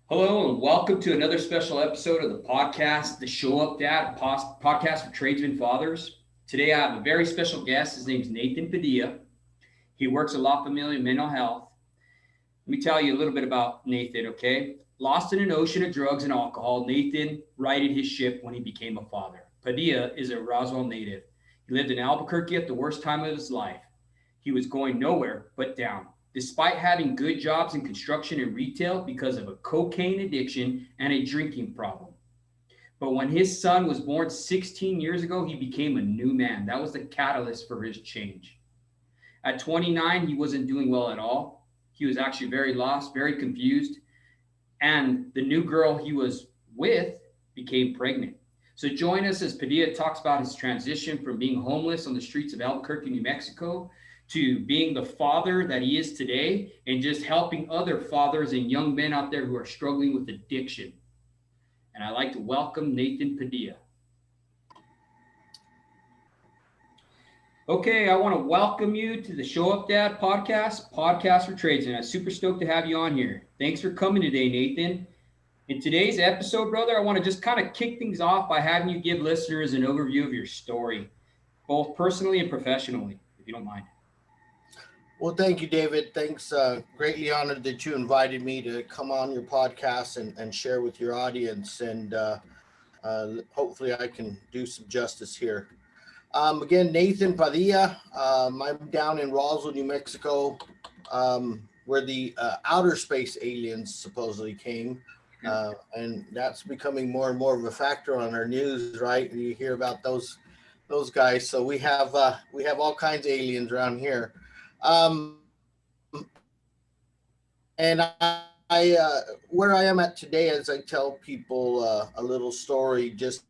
Hello and welcome to another special episode of the podcast, the Show Up Dad podcast for tradesmen fathers. Today I have a very special guest. His name is Nathan Padilla. He works at La Familia Mental Health. Let me tell you a little bit about Nathan, okay? Lost in an ocean of drugs and alcohol, Nathan righted his ship when he became a father. Padilla is a Roswell native. He lived in Albuquerque at the worst time of his life. He was going nowhere but down, despite having good jobs in construction and retail because of a cocaine addiction and a drinking problem. But when his son was born 16 years ago, he became a new man. That was the catalyst for his change. At 29, he wasn't doing well at all. He was actually very lost, very confused. And the new girl he was with became pregnant. So join us as Padilla talks about his transition from being homeless on the streets of Albuquerque, New Mexico, to being the father that he is today and just helping other fathers and young men out there who are struggling with addiction. And I'd like to welcome Nathan Padilla. Okay, I want to welcome you to the Show Up Dad podcast for tradesmen. I'm super stoked to have you on here. Thanks for coming today, Nathan. In today's episode, brother, I want to just kind of kick things off by having you give listeners an overview of your story, both personally and professionally, if you don't mind. Well, thank you, David. Thanks. Greatly honored that you invited me to come on your podcast and share with your audience. And hopefully I can do some justice here. Again, Nathan Padilla. I'm down in Roswell, New Mexico, where the outer space aliens supposedly came. And that's becoming more and more of a factor on our news, right? You hear about those guys. So we have all kinds of aliens around here. And I where I am at today, as I tell people a little story just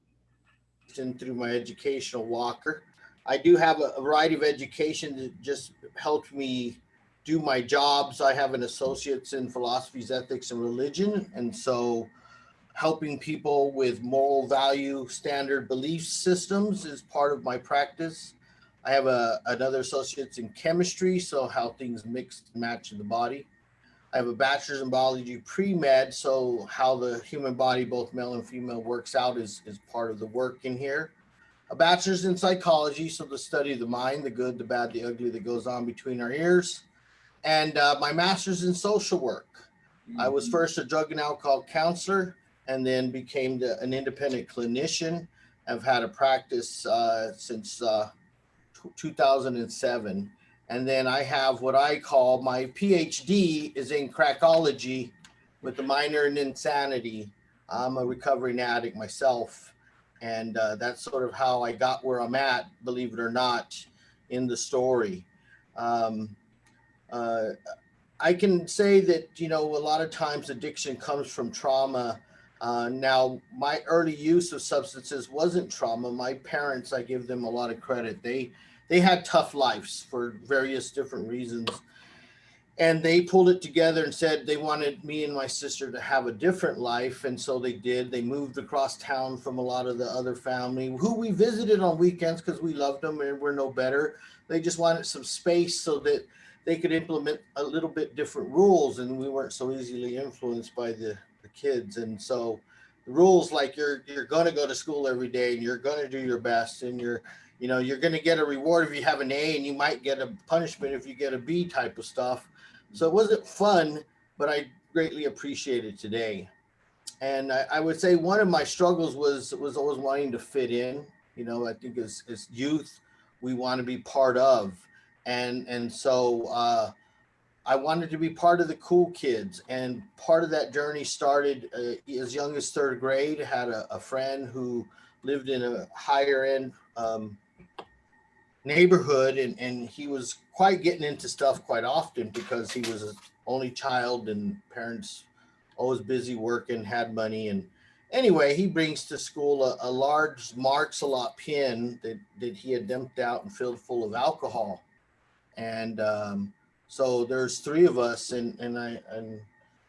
in through my educational walker. I do have a variety of education that just helped me do my jobs. I have an associate's in philosophies, ethics, and religion, and so helping people with moral value standard belief systems is part of my practice. I have another associate's in chemistry, so how things mix and match in the body. I have a bachelor's in biology pre-med, so how the human body, both male and female, works out is part of the work in here. A bachelor's in psychology, so the study of the mind, the good, the bad, the ugly that goes on between our ears. And my master's in social work. I was first a drug and alcohol counselor and then became an independent clinician. I've had a practice since 2007. And then I have what I call my PhD is in crackology with a minor in insanity. I'm a recovering addict myself. And that's sort of how I got where I'm at, believe it or not, in the story. I can say that, a lot of times addiction comes from trauma. Now, my early use of substances wasn't trauma. My parents, I give them a lot of credit. They had tough lives for various different reasons. And they pulled it together and said they wanted me and my sister to have a different life. And so they did. They moved across town from a lot of the other family who we visited on weekends because we loved them and we're no better. They just wanted some space so that they could implement a little bit different rules. And we weren't so easily influenced by the kids. And so the rules like you're going to go to school every day and you're going to do your best and you're going to get a reward if you have an A and you might get a punishment if you get a B type of stuff. So it wasn't fun, but I greatly appreciate it today. And I would say one of my struggles was always wanting to fit in. I think as youth, we want to be part of. And so I wanted to be part of the cool kids. And part of that journey started as young as third grade. I had a friend who lived in a higher end neighborhood and he was quite getting into stuff quite often because he was an only child and parents always busy working, had money. And anyway, he brings to school a large Marks-a-Lot pin that he had dumped out and filled full of alcohol. And so there's three of us and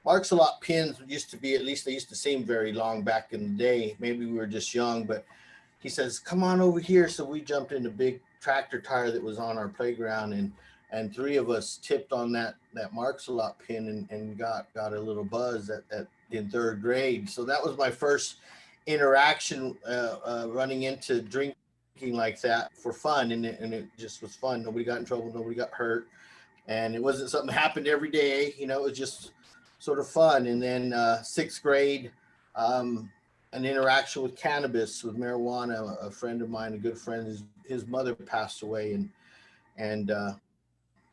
Marks-a-Lot pins used to be, at least they used to seem very long back in the day. Maybe we were just young, but he says, come on over here. So we jumped in a big tractor tire that was on our playground and and three of us tipped on that marks a lot pin and got a little buzz at in third grade. So that was my first interaction running into drinking like that for fun, and it just was fun. Nobody got in trouble, nobody got hurt, and it wasn't something that happened every day. You know, it was just sort of fun. And then sixth grade, an interaction with cannabis, with marijuana. A friend of mine, a good friend, his mother passed away, and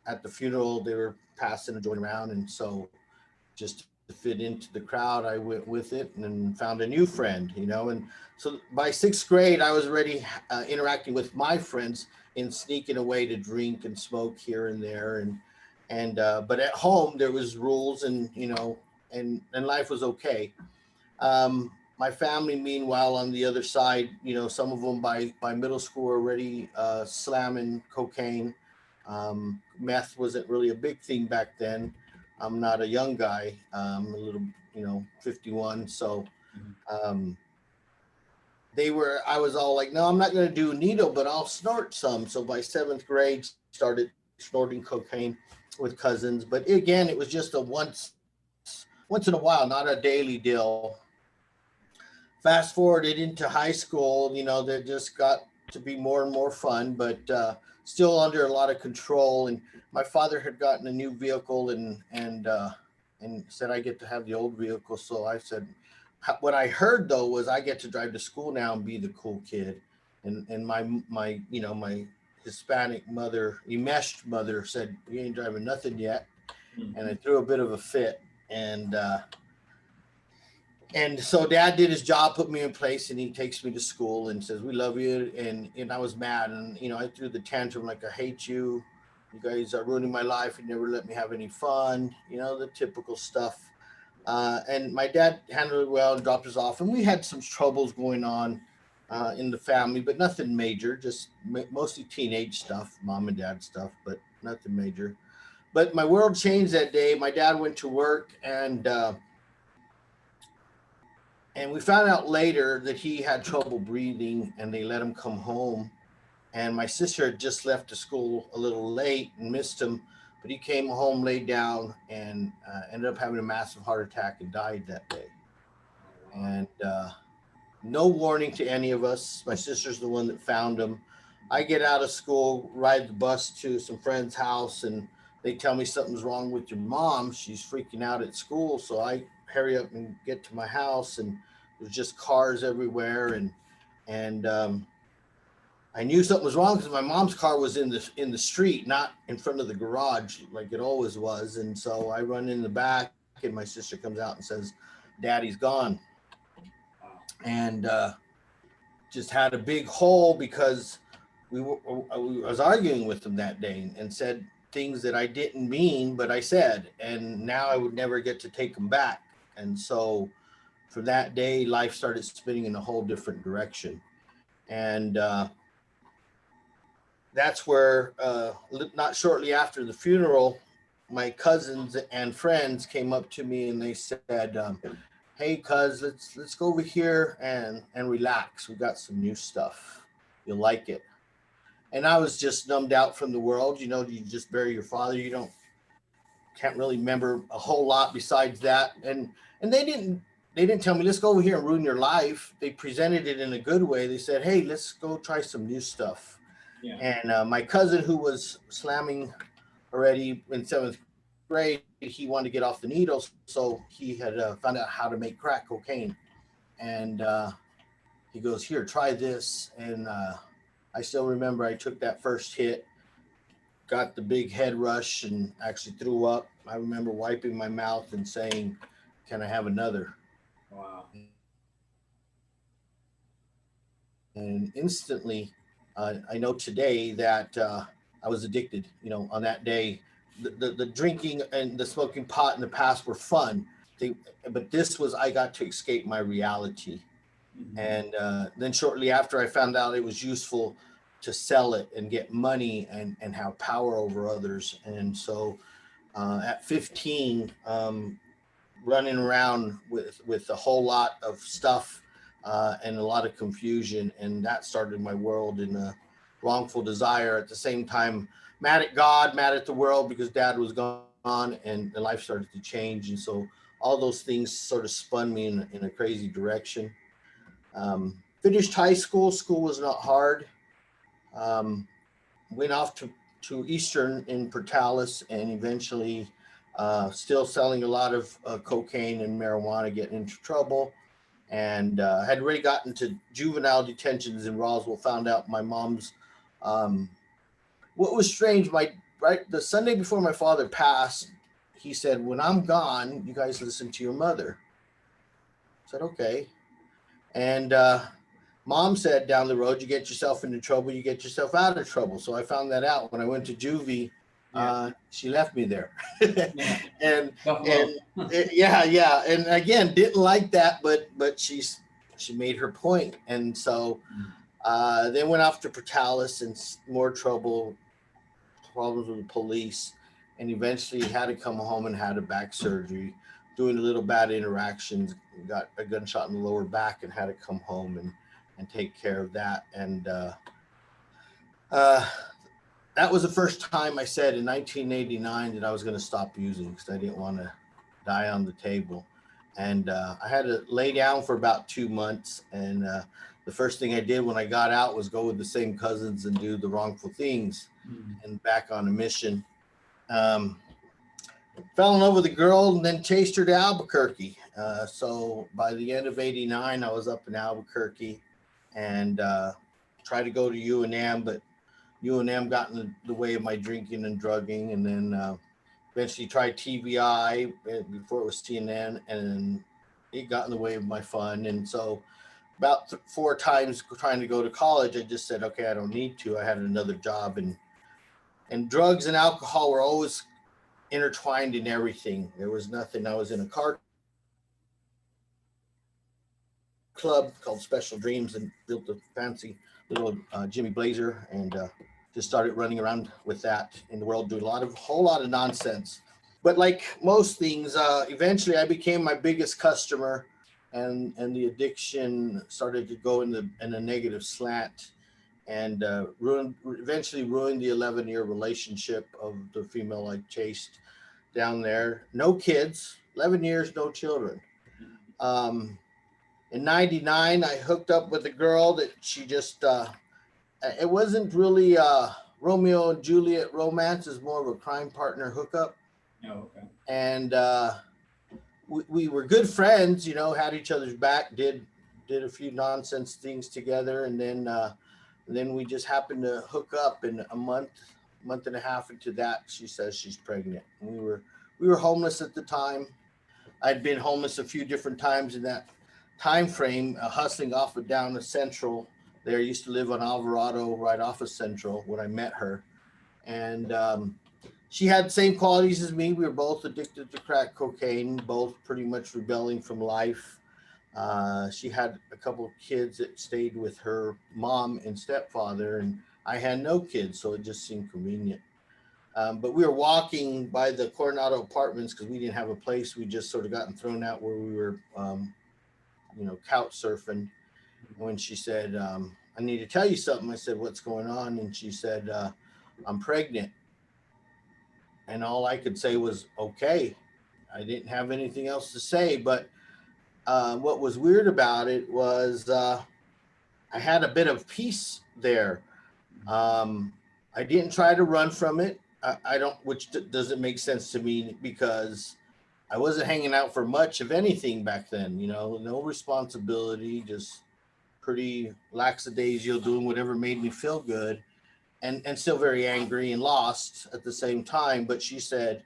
at the funeral they were passing a joint around, and so just to fit into the crowd, I went with it and then found a new friend, you know. And so by sixth grade, I was already interacting with my friends and sneaking away to drink and smoke here and there, and but at home there was rules, and you know, and life was okay. My family, meanwhile, on the other side, you know, some of them by middle school were already slamming cocaine. Meth wasn't really a big thing back then. I'm not a young guy. A little, you know, 51. So I was all like, no, I'm not going to do needle, but I'll snort some. So by seventh grade, started snorting cocaine with cousins. But again, it was just a once in a while, not a daily deal. Fast forwarded into high school, you know, that just got to be more and more fun, but still under a lot of control. And my father had gotten a new vehicle, and said I get to have the old vehicle. So I said, what I heard though was I get to drive to school now and be the cool kid. And my you know, my Hispanic mother, enmeshed mother, said, "You ain't driving nothing yet." And I threw a bit of a fit, and so dad did his job, put me in place, and he takes me to school and says, "We love you." And I was mad. And, you know, I threw the tantrum like, "I hate you. You guys are ruining my life. You never let me have any fun." You know, the typical stuff. And my dad handled it well and dropped us off. And we had some troubles going on in the family, but nothing major, just mostly teenage stuff, mom and dad stuff, but nothing major. But my world changed that day. My dad went to work, and we found out later that he had trouble breathing, and they let him come home. And my sister had just left to school a little late and missed him, but he came home, laid down, and ended up having a massive heart attack and died that day. And no warning to any of us. My sister's the one that found him. I get out of school, ride the bus to some friend's house, and they tell me something's wrong with your mom. She's freaking out at school. So I hurry up and get to my house, and there's just cars everywhere. And I knew something was wrong because my mom's car was in the street, not in front of the garage like it always was. And so I run in the back, and my sister comes out and says, "Daddy's gone." And just had a big hole because I was arguing with them that day and said things that I didn't mean, but I said, and now I would never get to take them back. And so for that day, life started spinning in a whole different direction. And that's where, not shortly after the funeral, my cousins and friends came up to me and they said, "Hey, cuz, let's go over here and relax. We got some new stuff. You'll like it." And I was just numbed out from the world. You know, you just bury your father. You can't really remember a whole lot besides that. And they didn't tell me, "Let's go over here and ruin your life." They presented it in a good way. They said, "Hey, let's go try some new stuff." Yeah. And my cousin, who was slamming already in seventh grade, he wanted to get off the needles. So he had found out how to make crack cocaine. And he goes, "Here, try this." And I still remember I took that first hit, got the big head rush, and actually threw up. I remember wiping my mouth and saying, "Can I have another?" Wow. And instantly, I know today that I was addicted. You know, on that day, the drinking and the smoking pot in the past were fun. But this was, I got to escape my reality. Mm-hmm. And then shortly after, I found out it was useful to sell it and get money and have power over others. And so at 15, running around with a whole lot of stuff and a lot of confusion. And that started my world in a wrongful desire. At the same time, mad at God, mad at the world because dad was gone and life started to change. And so all those things sort of spun me in a crazy direction. Finished high school. School was not hard. Um, Went off to Eastern in Portales and eventually still selling a lot of cocaine and marijuana, getting into trouble. And had already gotten to juvenile detentions in Roswell, found out my mom's. Um, what was strange, the Sunday before my father passed, he said, "When I'm gone, you guys listen to your mother." I said, "Okay." And mom said, "Down the road, you get yourself into trouble, you get yourself out of trouble." So I found that out when I went to juvie. She left me there. Yeah. and Tough love. and yeah, and again, didn't like that, but she made her point. And so then went off to Portales and more trouble, problems with the police, and eventually had to come home and had a back surgery, doing a little bad interactions, got a gunshot in the lower back and had to come home and take care of that. And uh, that was the first time I said in 1989 that I was going to stop using because I didn't want to die on the table. And I had to lay down for about 2 months. And the first thing I did when I got out was go with the same cousins and do the wrongful things and back on a mission. Fell in love with a girl and then chased her to Albuquerque. So by the end of '89, I was up in Albuquerque and tried to go to UNM, but UNM got in the way of my drinking and drugging. And then eventually tried TVI before it was TNN, and it got in the way of my fun. And so about 4 times trying to go to college, I just said, okay, I don't need to. I had another job, and drugs and alcohol were always intertwined in everything. There was nothing. I was in a car club called Special Dreams and built a fancy little Jimmy Blazer and just started running around with that in the world, doing whole lot of nonsense. But like most things, eventually I became my biggest customer, and the addiction started to go in a negative slant, and eventually ruined the 11-year relationship of the female I chased down there. No kids, 11 years, no children. In '99, I hooked up with a girl that she just, it wasn't really Romeo and Juliet romance, is more of a crime partner hookup. Oh, okay. And we were good friends, had each other's back, did a few nonsense things together. And then we just happened to hook up, and a month and a half into that, she says she's pregnant. And we were homeless at the time. I'd been homeless a few different times in that time frame, hustling off and down the Central. There, I used to live on Alvarado, right off of Central when I met her. And she had the same qualities as me. We were both addicted to crack cocaine, both pretty much rebelling from life. She had a couple of kids that stayed with her mom and stepfather, and I had no kids, so it just seemed convenient. But we were walking by the Coronado Apartments because we didn't have a place. We just sort of gotten thrown out where we were, couch surfing. And when she said, "I need to tell you something," I said, "What's going on?" And she said, "I'm pregnant." And all I could say was, "Okay." I didn't have anything else to say. But what was weird about it was I had a bit of peace there. I didn't try to run from it. I don't, which doesn't make sense to me because I wasn't hanging out for much of anything back then. No responsibility, just pretty lackadaisical, doing whatever made me feel good, and still very angry and lost at the same time. But she said,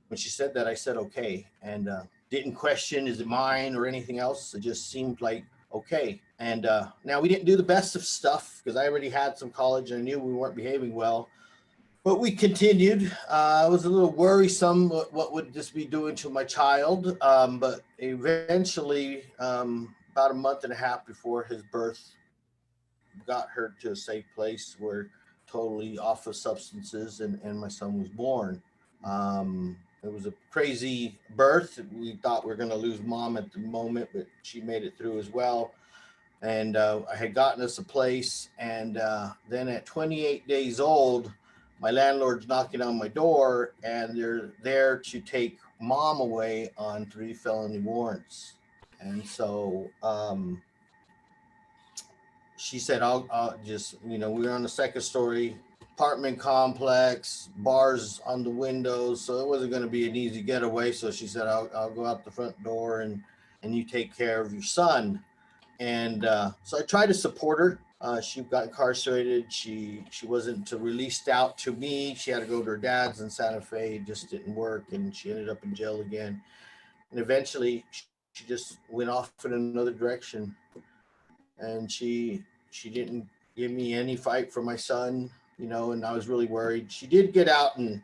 when she said that, I said, okay, and didn't question, is it mine or anything else? It just seemed like, okay. And now we didn't do the best of stuff because I already had some college and I knew we weren't behaving well. But we continued. I was a little worrisome what would this be doing to my child. But eventually, about a month and a half before his birth, got her to a safe place where totally off of substances, and my son was born. It was a crazy birth. We thought we were going to lose mom at the moment, but she made it through as well. And I had gotten us a place. And then at 28 days old, my landlord's knocking on my door, and they're there to take mom away on 3 felony warrants. And so she said, I'll just, we were on the second story apartment complex, bars on the windows. So it wasn't going to be an easy getaway. So she said, I'll go out the front door and you take care of your son. And so I tried to support her. She got incarcerated. She wasn't released out to me. She had to go to her dad's in Santa Fe. It just didn't work. And she ended up in jail again. And eventually she just went off in another direction. And she didn't give me any fight for my son, and I was really worried. She did get out and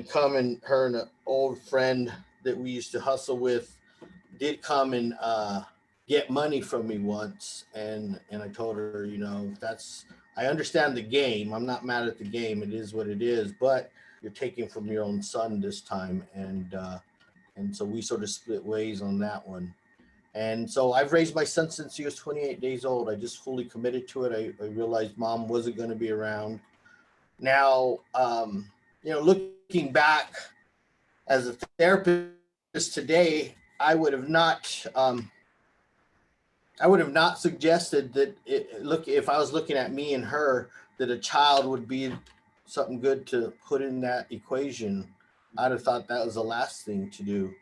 come, and her and an old friend that we used to hustle with did come and get money from me once. And I told her, I understand the game. I'm not mad at the game. It is what it is, but you're taking from your own son this time. And so we sort of split ways on that one. And so I've raised my son since he was 28 days old. I just fully committed to it. I realized mom wasn't going to be around. Now, looking back as a therapist today, I would have not suggested that if I was looking at me and her, that a child would be something good to put in that equation. I'd have thought that was the last thing to do.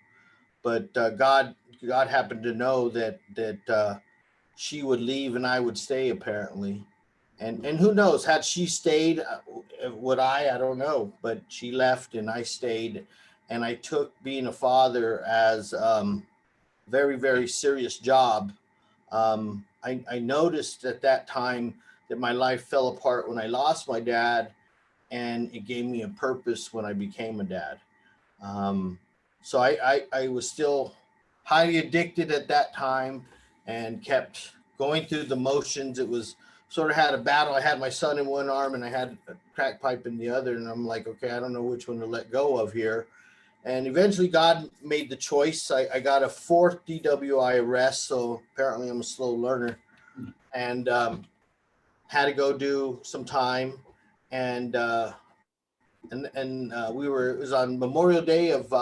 But God happened to know that she would leave and I would stay, apparently. And who knows, had she stayed, would I don't know. But she left and I stayed, and I took being a father as very, very serious job. I noticed at that time that my life fell apart when I lost my dad, and it gave me a purpose when I became a dad. So I was still highly addicted at that time and kept going through the motions. It was sort of had a battle. I had my son in one arm and I had a crack pipe in the other. And I'm like, okay, I don't know which one to let go of here. And eventually God made the choice. I got a 4th DWI arrest. So apparently I'm a slow learner, and had to go do some time. And it was on Memorial Day of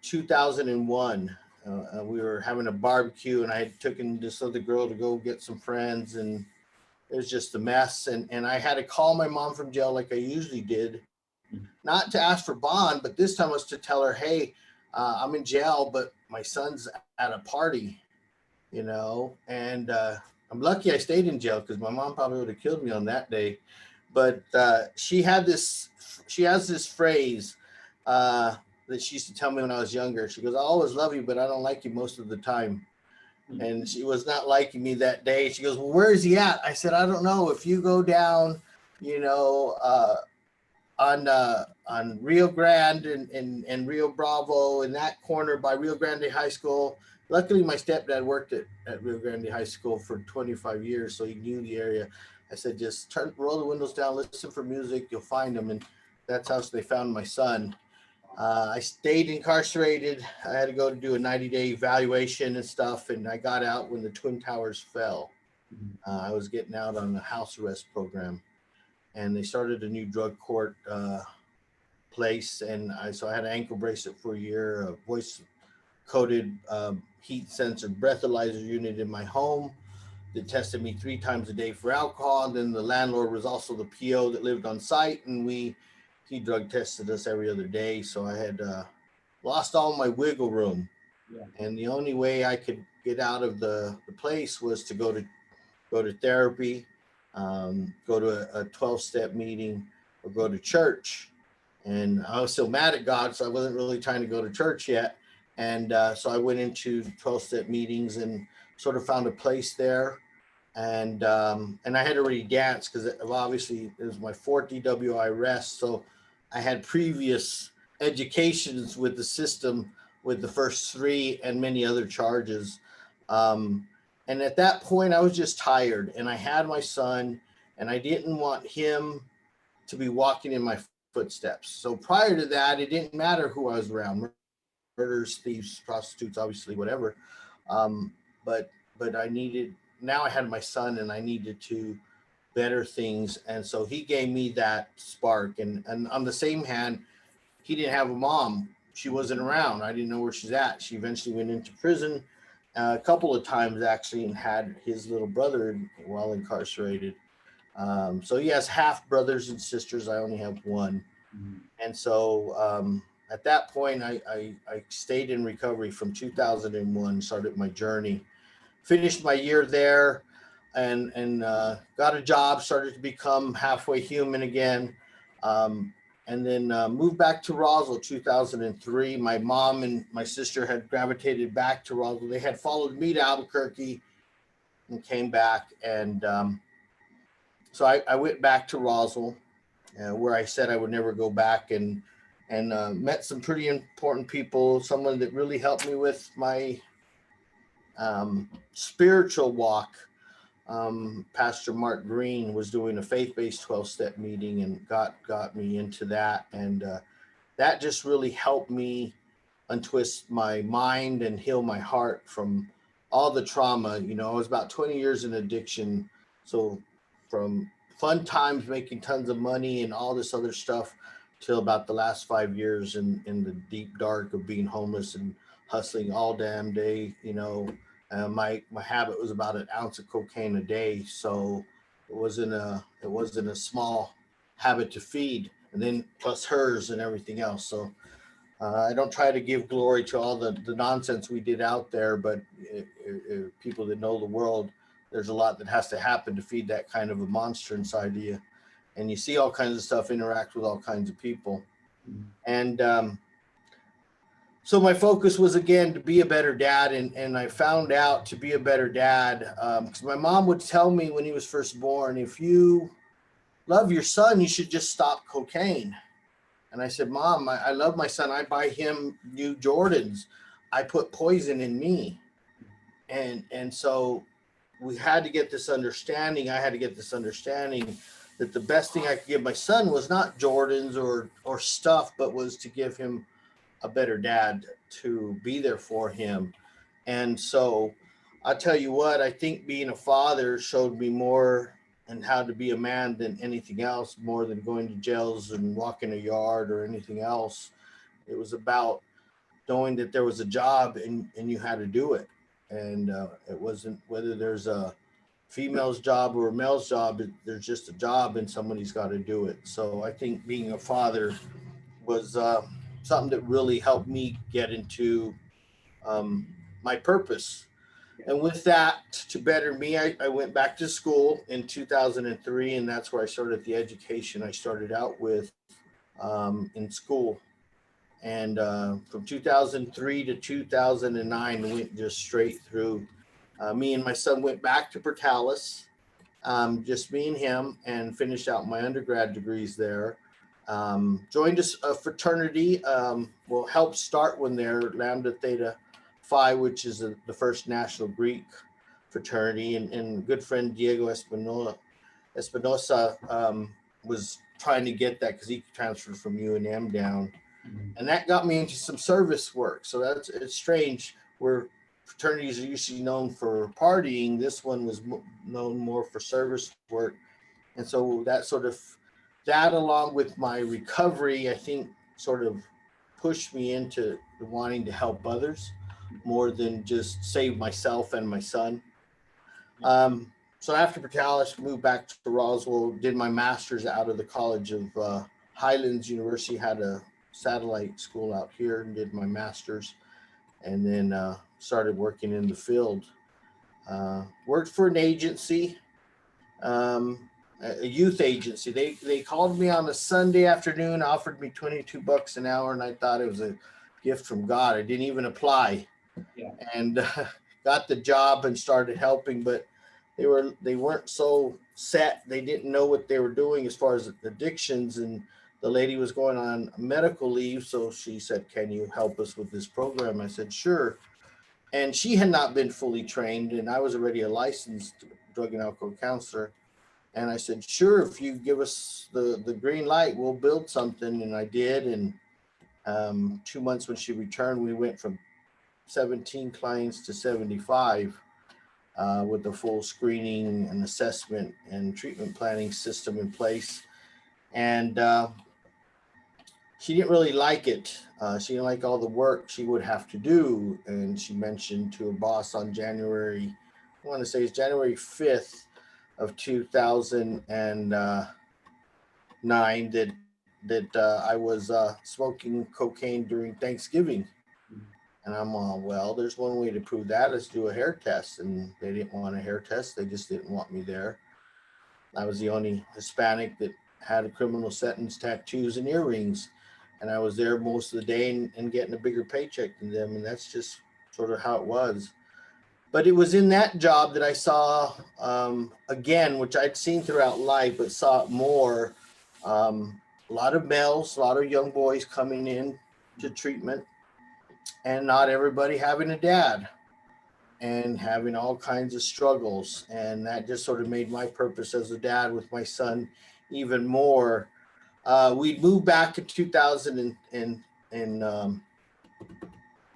2001. We were having a barbecue, and I had taken this other girl to go get some friends, and it was just a mess. And I had to call my mom from jail like I usually did, not to ask for bond, but this time was to tell her, hey, I'm in jail, but my son's at a party, and I'm lucky I stayed in jail, because my mom probably would have killed me on that day. But she has this phrase that she used to tell me when I was younger. She goes, I always love you, but I don't like you most of the time. And she was not liking me that day. She goes, well, where is he at? I said, I don't know. If you go down, on Rio Grande and Rio Bravo, in that corner by Rio Grande High School. Luckily, my stepdad worked at Rio Grande High School for 25 years, so he knew the area. I said, just roll the windows down, listen for music, you'll find him. And that's how they found my son. I stayed incarcerated. I had to go to do a 90-day evaluation and stuff, and I got out when the Twin Towers fell. I was getting out on the house arrest program, and they started a new drug court place, and so I had an ankle bracelet for a year, a voice-coated heat sensor breathalyzer unit in my home that tested me 3 times a day for alcohol. And then the landlord was also the PO that lived on site, and he drug tested us every other day. So I had lost all my wiggle room. Yeah. And the only way I could get out of the place was to go to therapy, go to a 12-step meeting, or go to church. And I was still mad at God, so I wasn't really trying to go to church yet. And so I went into 12-step meetings and sort of found a place there. And I had already danced, because obviously it was my 4th DWI arrest. So I had previous educations with the system with the first 3 and many other charges. And at that point, I was just tired, and I had my son, and I didn't want him to be walking in my footsteps. So prior to that, it didn't matter who I was around, murderers, thieves, prostitutes, obviously, whatever. But but now I had my son and I needed to better things. And so he gave me that spark. And on the same hand, he didn't have a mom. She wasn't around. I didn't know where she's at. She eventually went into prison a couple of times actually, and had his little brother while incarcerated. So he has half brothers and sisters. I only have one. Mhm. And so at that point, I stayed in recovery from 2001, started my journey, finished my year there, and got a job, started to become halfway human again. And then moved back to Roswell 2003. My mom and my sister had gravitated back to Roswell. They had followed me to Albuquerque and came back. And so I went back to Roswell, where I said I would never go back, and met some pretty important people. Someone that really helped me with my spiritual walk. Pastor Mark Green was doing a faith-based 12-step meeting and got me into that, and that just really helped me untwist my mind and heal my heart from all the trauma. I was about 20 years in addiction, so from fun times making tons of money and all this other stuff till about the last 5 years in the deep dark of being homeless and hustling all damn day. My habit was about an ounce of cocaine a day, so it wasn't a small habit to feed, and then plus hers and everything else. So I don't try to give glory to all the nonsense we did out there, but people that know the world, there's a lot that has to happen to feed that kind of a monster inside of you. And you see all kinds of stuff, interact with all kinds of people. And so my focus was, again, to be a better dad. And I found out to be a better dad, because my mom would tell me when he was first born, if you love your son, you should just stop cocaine. And I said, Mom, I love my son. I buy him new Jordans. I put poison in me. And so we had to get this understanding. I had to get this understanding that the best thing I could give my son was not Jordans or stuff, but was to give him a better dad, to be there for him. And so I tell you what, I think being a father showed me more and how to be a man than anything else, more than going to jails and walking a yard or anything else. It was about knowing that there was a job and you had to do it. And it wasn't whether there's a female's job or a male's job, there's just a job and somebody's got to do it. So I think being a father was something that really helped me get into my purpose. And with that, to better me, I went back to school in 2003, and that's where I started the education I started out with in school. And from 2003 to 2009, we went just straight through. Me and my son went back to Portales, just me and him, and finished out my undergrad degrees there. Joined a fraternity, helped start one there, Lambda Theta Phi, which is the first National Greek fraternity. And good friend Diego Espinosa was trying to get that because he transferred from UNM down. And that got me into some service work. So it's strange, where fraternities are usually known for partying. This one was known more for service work. And so that along with my recovery, I think sort of pushed me into wanting to help others more than just save myself and my son. So after Portales, moved back to Roswell, did my master's out of the College of Highlands University, had a satellite school out here, and did my master's, and then started working in the field. Worked for an agency, a youth agency. They called me on a Sunday afternoon, offered me $22 an hour, and I thought it was a gift from God. I didn't even apply, and got the job and started helping. But they weren't so set. They didn't know what they were doing as far as addictions, and the lady was going on medical leave, so she said, "Can you help us with this program?" I said, "Sure." And she had not been fully trained, and I was already a licensed drug and alcohol counselor. And I said, "Sure, if you give us the green light, we'll build something." And I did. And 2 months when she returned, we went from 17 clients to 75. with the full screening and assessment and treatment planning system in place. And she didn't really like it. She didn't like all the work she would have to do. And she mentioned to her boss on January, I want to say it's January 5th of 2009, that I was smoking cocaine during Thanksgiving. And I'm well, there's one way to prove that. Let's do a hair test. And they didn't want a hair test. They just didn't want me there. I was the only Hispanic that had a criminal sentence, tattoos, and earrings. And I was there most of the day and getting a bigger paycheck than them. And that's just sort of how it was. But it was in that job that I saw, again, which I'd seen throughout life, but saw it more. A lot of males, a lot of young boys coming in to treatment, and not everybody having a dad and having all kinds of struggles. And that just sort of made my purpose as a dad with my son even more. We moved back in 2000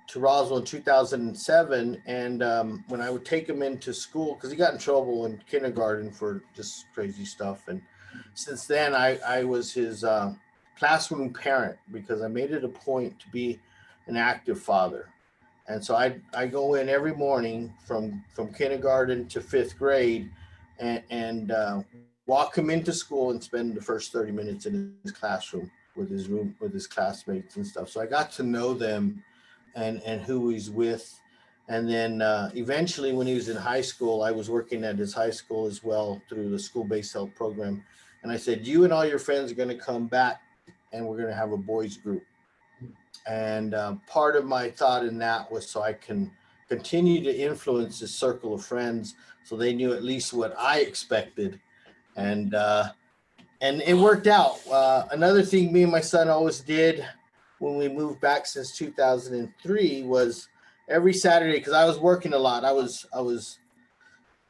to Roswell in 2007. And when I would take him into school, because he got in trouble in kindergarten for just crazy stuff. And since then, I was his classroom parent, because I made it a point to be an active father. And so I go in every morning from kindergarten to 5th grade and walk him into school and spend the first 30 minutes in his classroom with his classmates and stuff. So I got to know them and who he's with. And then eventually, when he was in high school, I was working at his high school as well through the school-based health program. And I said, you and all your friends are going to come back and we're going to have a boys group. And part of my thought in that was so I can continue to influence this circle of friends, so they knew at least what I expected. And it worked out. Another thing me and my son always did when we moved back since 2003 was every Saturday, because I was working a lot.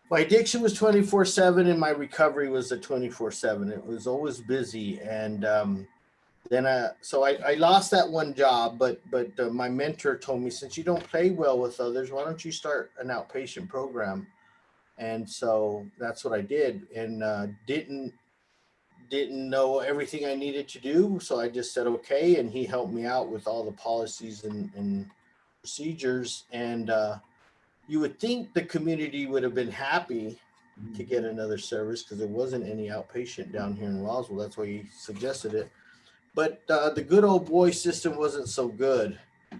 My addiction was 24/7 and my recovery was a 24/7. It was always busy. And so I lost that one job, but my mentor told me, since you don't play well with others, why don't you start an outpatient program? And so that's what I did, and didn't know everything I needed to do. So I just said, okay. And he helped me out with all the policies and procedures. And you would think the community would have been happy to get another service, because there wasn't any outpatient down here in Roswell. That's why he suggested it. But the good old boy system wasn't so good.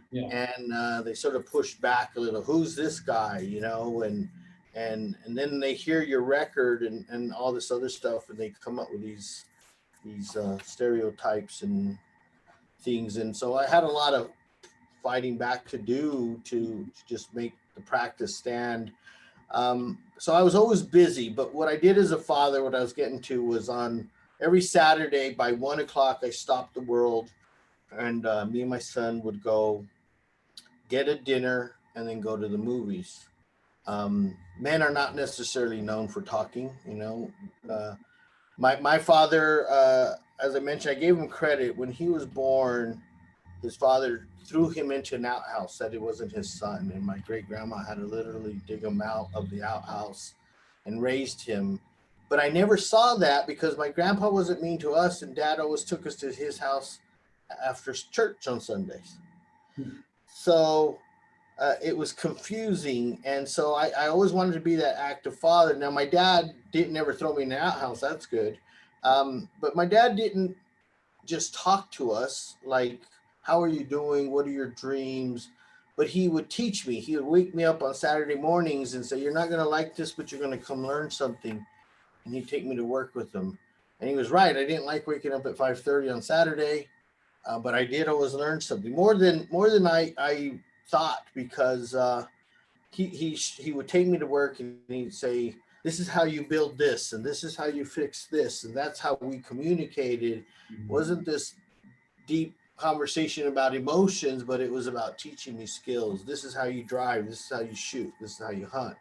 Yeah. And they sort of pushed back a little. Who's this guy, and then they hear your record and all this other stuff, and they come up with these stereotypes and things. And so I had a lot of fighting back to do to just make the practice stand. So I was always busy, but what I did as a father, what I was getting to, was on every Saturday by 1:00, I stopped the world, and me and my son would go get a dinner and then go to the movies. Men are not necessarily known for talking, My father, as I mentioned, I gave him credit. When he was born, his father threw him into an outhouse, said it wasn't his son. And my great grandma had to literally dig him out of the outhouse and raised him. But I never saw that because my grandpa wasn't mean to us, and dad always took us to his house after church on Sundays. So it was confusing. And so I always wanted to be that active father. Now, my dad didn't ever throw me in the outhouse. That's good. But my dad didn't just talk to us like, how are you doing? What are your dreams? But he would teach me. He would wake me up on Saturday mornings and say, you're not going to like this, but you're going to come learn something. And he'd take me to work with him. And he was right. I didn't like waking up at 5:30 on Saturday, but I did always learn something more than I thought, because he would take me to work and he'd say, this is how you build this, and this is how you fix this. And that's how we communicated. Wasn't this deep conversation about emotions, but it was about teaching me skills. This is how you drive. This is how you shoot. This is how you hunt.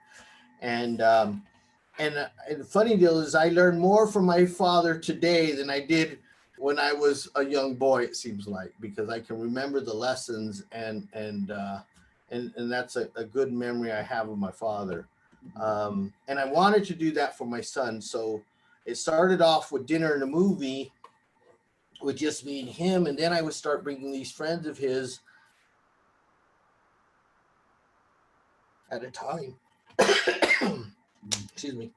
And the funny deal is, I learned more from my father today than I did when I was a young boy, it seems like, because I can remember the lessons, and that's a good memory I have of my father. And I wanted to do that for my son. So it started off with dinner and a movie with just me and him. And then I would start bringing these friends of his at a time. Excuse me.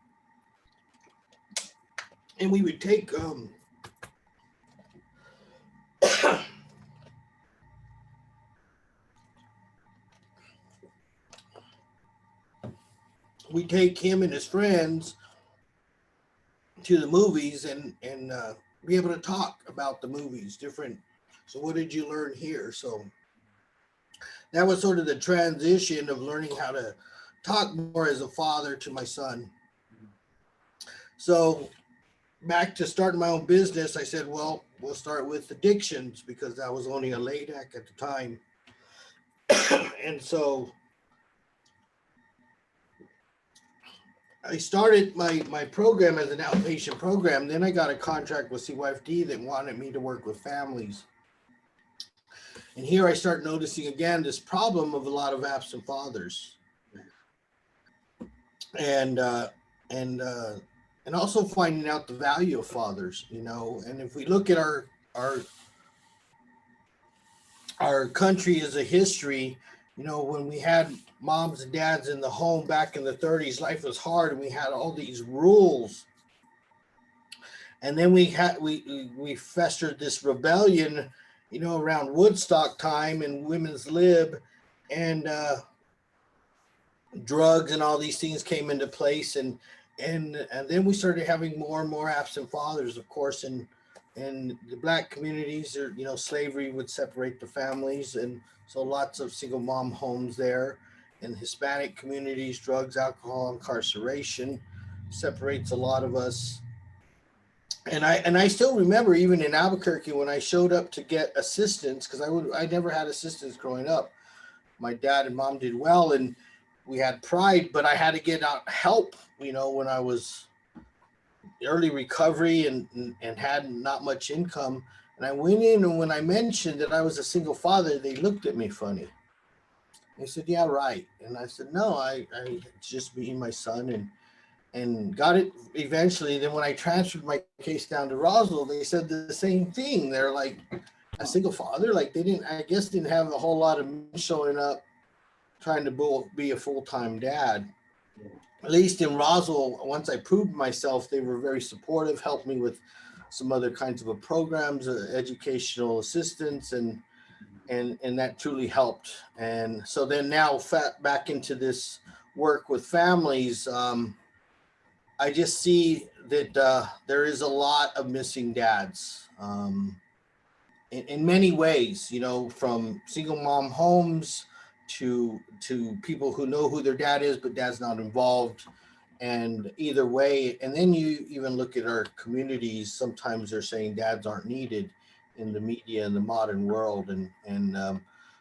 And we would take we take him and his friends to the movies and be able to talk about the movies different. So what did you learn here? So that was sort of the transition of learning how to talk more as a father to my son. So back to starting my own business, I said, well, we'll start with addictions because that was only a LADAC at the time. And so I started my program as an outpatient program. Then I got a contract with CYFD that wanted me to work with families. And here I start noticing again this problem of a lot of absent fathers, and also finding out the value of fathers, you know. And if we look at our country as a history, you know, when we had moms and dads in the home back in the 30s, life was hard, and we had all these rules. And then we festered this rebellion, you know, around Woodstock time and women's lib, and drugs and all these things came into place, and then we started having more and more absent fathers, of course, and the black communities, or, you know, slavery would separate the families, and so lots of single mom homes there. In Hispanic communities, drugs, alcohol, incarceration separates a lot of us. And I still remember, even in Albuquerque, when I showed up to get assistance, because I never had assistance growing up. My dad and mom did well, and we had pride, but I had to get out help, you know, when I was early recovery and had not much income. And I went in, and when I mentioned that I was a single father, they looked at me funny. They said, "Yeah, right." And I said, "No, it's just me and my son," and got it eventually. Then when I transferred my case down to Roswell, they said the same thing. They're like, a single father, like I guess didn't have a whole lot of men showing up trying to be a full-time dad. At least in Roswell, once I proved myself, they were very supportive, helped me with some other kinds of programs, educational assistance, and that truly helped. And so then now back into this work with families, I just see that there is a lot of missing dads, in many ways, you know, from single mom homes to people who know who their dad is, but dad's not involved. And either way, and then you even look at our communities, sometimes they're saying dads aren't needed in the media in the modern world. And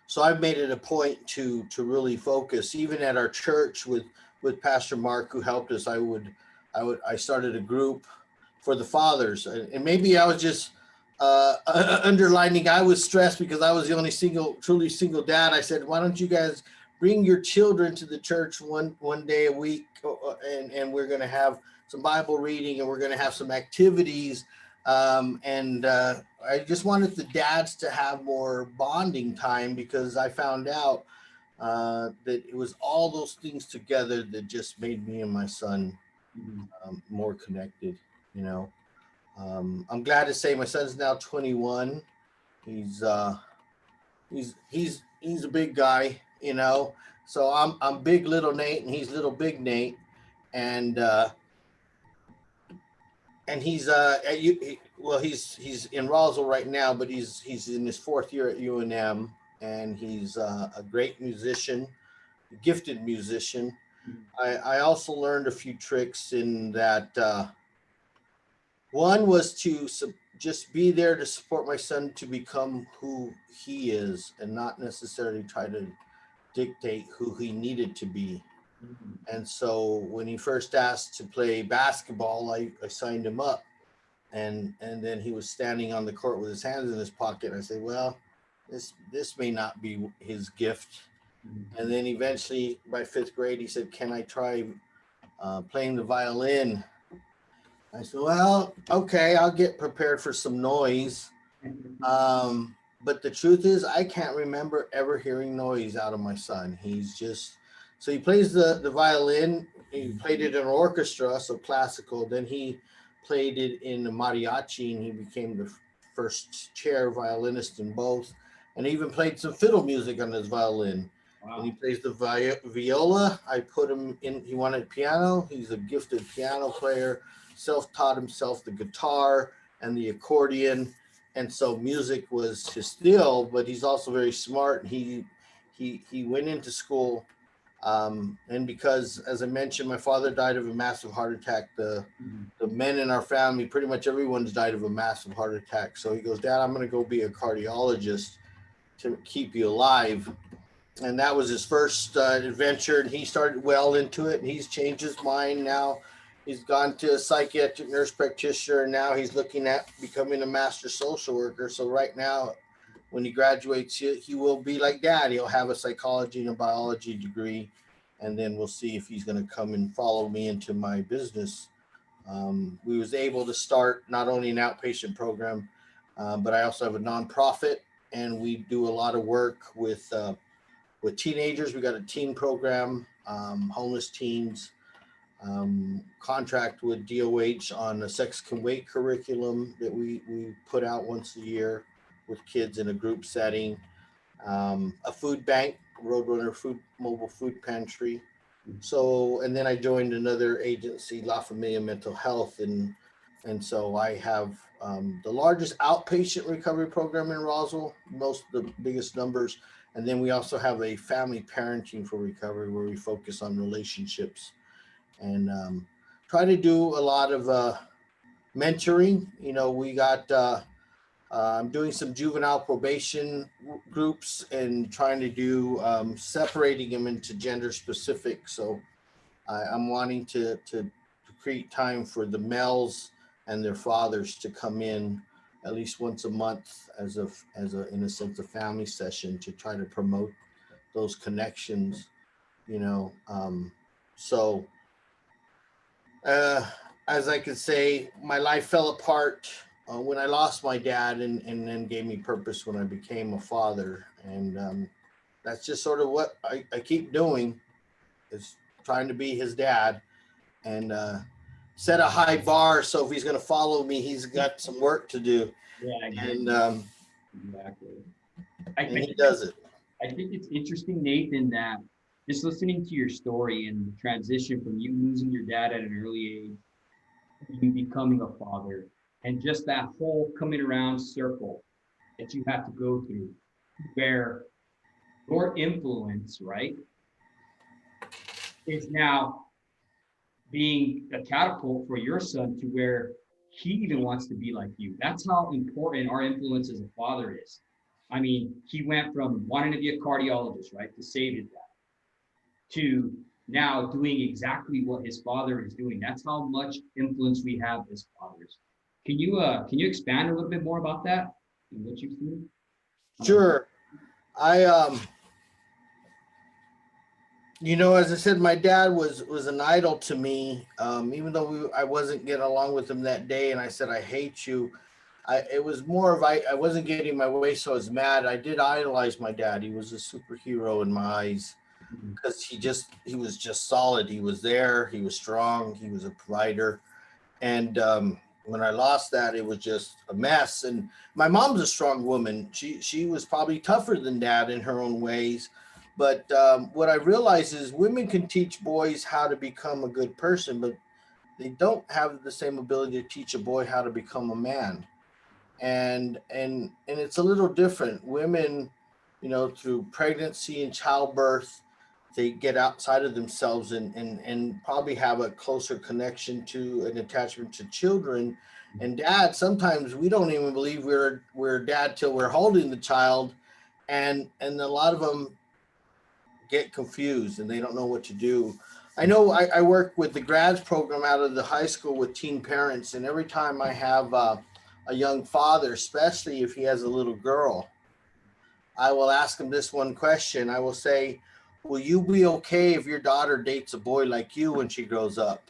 so I've made it a point to really focus, even at our church with Pastor Mark, who helped us. I started a group for the fathers, and maybe I was just underlining, I was stressed because I was the only truly single dad. I said, why don't you guys bring your children to the church one day a week, and we're going to have some Bible reading, and we're going to have some activities. I just wanted the dads to have more bonding time, because I found out that it was all those things together that just made me and my son more connected, you know. I'm glad to say my son's now 21. He's a big guy, you know. So I'm big little Nate, and he's little big Nate, and he's he's in Roswell right now, but he's in his 4th year at UNM, and he's a great musician, a gifted musician. I also learned a few tricks in that. One was to just be there to support my son to become who he is, and not necessarily try to dictate who he needed to be. And so when he first asked to play basketball, I signed him up, and then he was standing on the court with his hands in his pocket. I said, well, this may not be his gift. And then eventually by 5th grade, he said, can I try playing the violin. I said, well, okay, I'll get prepared for some noise. But the truth is, I can't remember ever hearing noise out of my son. So he plays the violin. He played it in an orchestra, so classical. Then he played it in the mariachi, and he became the first chair violinist in both. And he even played some fiddle music on his violin. Wow. And he plays the viola. I put him in. He wanted piano. He's a gifted piano player. Self-taught himself the guitar and the accordion, and so music was his skill. But he's also very smart. He went into school, and because, as I mentioned, my father died of a massive heart attack. The men in our family, pretty much everyone's died of a massive heart attack. So he goes, Dad, I'm going to go be a cardiologist to keep you alive. And that was his first adventure, and he started well into it, and he's changed his mind now. He's gone to a psychiatric nurse practitioner, and now he's looking at becoming a master social worker. So right now, when he graduates, he will be like Dad. He'll have a psychology and a biology degree, and then we'll see if he's going to come and follow me into my business. We was able to start not only an outpatient program, but I also have a nonprofit, and we do a lot of work with teenagers. We got a teen program, homeless teens. Contract with DOH on a Sex Can Wait curriculum that we put out once a year with kids in a group setting. A food bank, Roadrunner mobile food pantry. So, and then I joined another agency, La Familia Mental Health, and so I have the largest outpatient recovery program in Roswell, most of the biggest numbers. And then we also have a family parenting for recovery where we focus on relationships and try to do a lot of mentoring. You know, we got I'm doing some juvenile probation groups and trying to do separating them into gender specific. So I'm wanting to create time for the males and their fathers to come in at least once a month as a in a sense a family session to try to promote those connections, you know. So as I could say, my life fell apart when I lost my dad, and then gave me purpose when I became a father. And that's just sort of what I keep doing, is trying to be his dad and set a high bar. So if he's going to follow me, he's got some work to do. Yeah, exactly. And Exactly. and he does it. I think it's interesting, Nathan, that just listening to your story and the transition from you losing your dad at an early age, you becoming a father, and just that whole coming around circle that you have to go through, where your influence, right, is now being a catapult for your son to where he even wants to be like you. That's how important our influence as a father is. I mean, he went from wanting to be a cardiologist, right, to save his dad, to now doing exactly what his father is doing. That's how much influence we have as fathers. Can you expand a little bit more about that and what you've seen? Sure. I you know, as I said, my dad was an idol to me. Even though I wasn't getting along with him that day, and I said, I hate you. It was more of I wasn't getting my way, so I was mad. I did idolize my dad. He was a superhero in my eyes because he was just solid. He was there. He was strong. He was a provider. And when I lost that, it was just a mess. And my mom's a strong woman. She was probably tougher than Dad in her own ways. But what I realized is women can teach boys how to become a good person, but they don't have the same ability to teach a boy how to become a man. And it's a little different. Women, you know, through pregnancy and childbirth, they get outside of themselves and probably have a closer connection to an attachment to children. And dad, sometimes we don't even believe we're dad till we're holding the child, and a lot of them get confused and they don't know what to do. I know I work with the grads program out of the high school with teen parents, and every time I have a young father, especially if he has a little girl, I will ask him this one question. I will say, will you be okay if your daughter dates a boy like you when she grows up?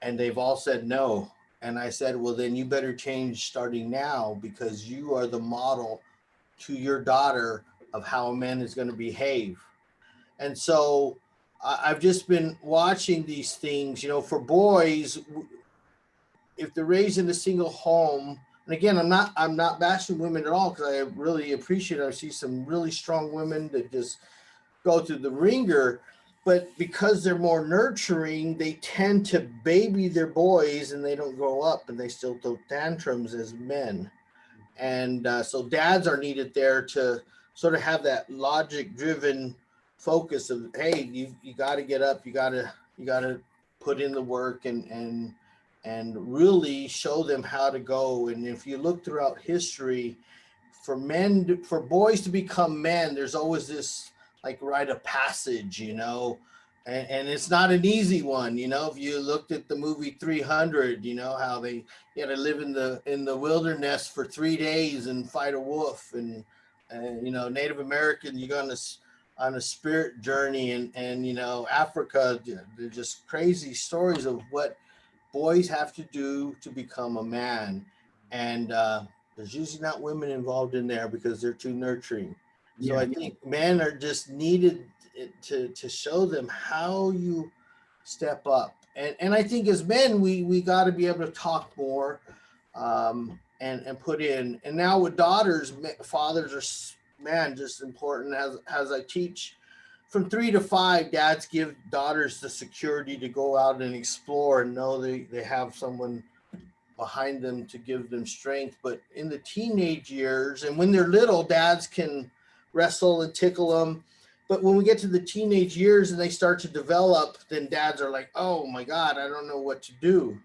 And they've all said no. And I said, well, then you better change starting now, because you are the model to your daughter of how a man is going to behave. And so I've just been watching these things, for boys, if they're raised in a single home. And again, I'm not bashing women at all, because I really appreciate it. I see some really strong women that just go through the ringer, but because they're more nurturing, they tend to baby their boys, and they don't grow up, and they still throw tantrums as men. And so dads are needed there to sort of have that logic driven focus of, hey, you got to get up, you got to put in the work, and really show them how to go. And if you look throughout history, for boys to become men, there's always this like rite of passage, and it's not an easy one. If you looked at the movie 300, how they had to live in the wilderness for 3 days and fight a wolf, and Native American, you go on a spirit journey, and Africa, they're just crazy stories of what boys have to do to become a man. And there's usually not women involved in there because they're too nurturing. So I think men are just needed to show them how you step up. And I think as men, we got to be able to talk more, and put in. And now with daughters, fathers are, just important. As I teach from 3 to 5, dads give daughters the security to go out and explore and know they have someone behind them to give them strength. But in the teenage years, and when they're little, dads can wrestle and tickle them. But when we get to the teenage years and they start to develop, then dads are like, oh my God, I don't know what to do.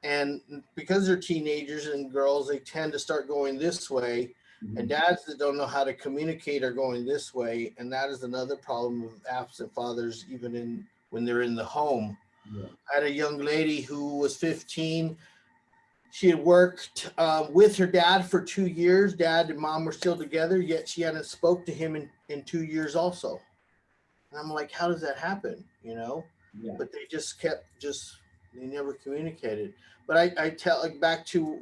And because they're teenagers and girls, they tend to start going this way. And dads that don't know how to communicate are going this way. And that is another problem of absent fathers, even when they're in the home. Yeah. I had a young lady who was 15. She had worked with her dad for 2 years. Dad and mom were still together, yet she hadn't spoke to him in 2 years also. And I'm like, how does that happen? Yeah. But they just they never communicated. But I tell, like, back to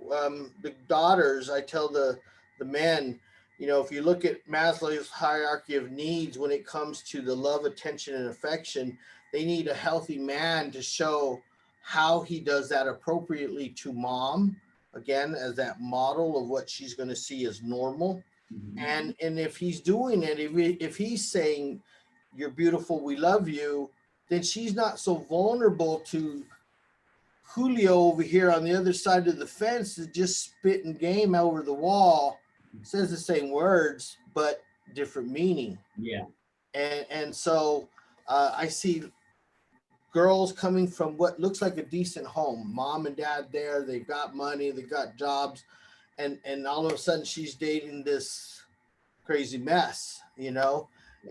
the daughters, I tell the men, if you look at Maslow's hierarchy of needs, when it comes to the love, attention, and affection, they need a healthy man to show how he does that appropriately to mom, again, as that model of what she's going to see as normal. And if he's doing it, if he's saying, you're beautiful, we love you, then she's not so vulnerable to Julio over here on the other side of the fence that just spitting game over the wall, says the same words, but different meaning. Yeah. And so I see girls coming from what looks like a decent home, mom and dad there, they've got money, they've got jobs, and all of a sudden she's dating this crazy mess,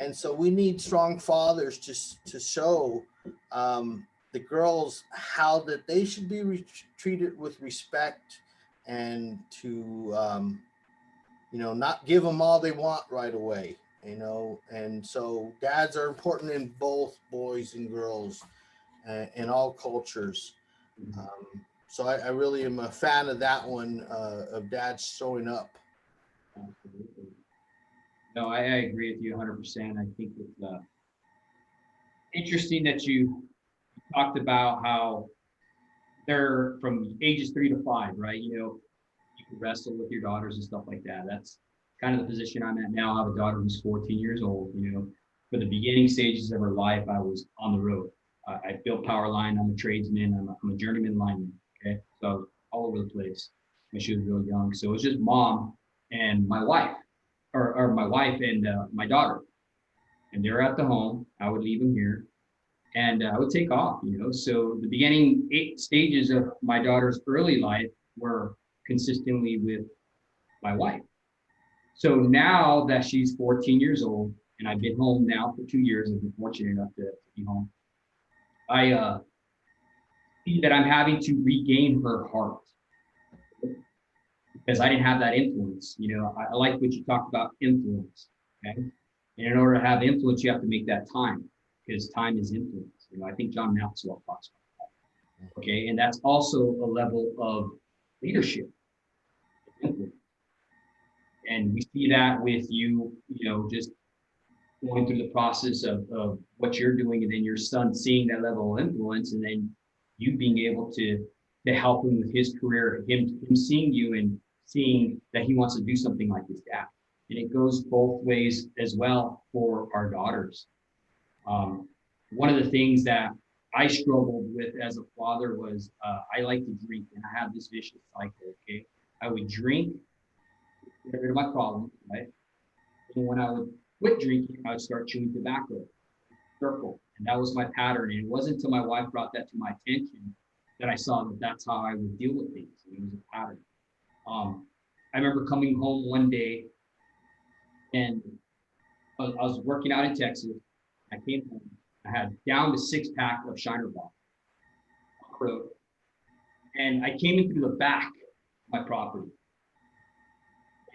And so we need strong fathers to show the girls how that they should be treated with respect, and to not give them all they want right away, And so dads are important in both boys and girls, in all cultures. So I really am a fan of that one, of dads showing up. Absolutely. No, I agree with you 100%. I think it's interesting that you talked about how they're from ages 3 to 5, right? You can wrestle with your daughters and stuff like that. That's kind of the position I'm at now. I have a daughter who's 14 years old. For the beginning stages of her life, I was on the road. I built power line. I'm a tradesman. I'm a journeyman lineman. Okay, so I was all over the place when she was real young. So it was just mom and my wife, or my wife and my daughter, and they were at the home. I would leave them here, and I would take off. So the beginning 8 stages of my daughter's early life were consistently with my wife. So now that she's 14 years old, and I've been home now for 2 years, I've been fortunate enough to be home, I see that I'm having to regain her heart, because I didn't have that influence. I like what you talked about, influence. Okay, And in order to have influence, you have to make that time, because time is influence. I think John Maxwell talks about that. Okay. And that's also a level of leadership. Influence. And we see that with you, just going through the process of what you're doing, and then your son seeing that level of influence, and then you being able to help him with his career, him seeing you and seeing that he wants to do something like his dad. And it goes both ways as well for our daughters. One of the things that I struggled with as a father was I like to drink, and I have this vicious cycle. Okay, I would drink, get rid of my problem, right? And when I would quit drinking, I would start chewing tobacco, circle, and that was my pattern. And it wasn't until my wife brought that to my attention that I saw that that's how I would deal with things. It was a pattern. I remember coming home one day, and I was working out in Texas. I came home. I had down to 6-pack of Shiner Bock, and I came in through the back of my property.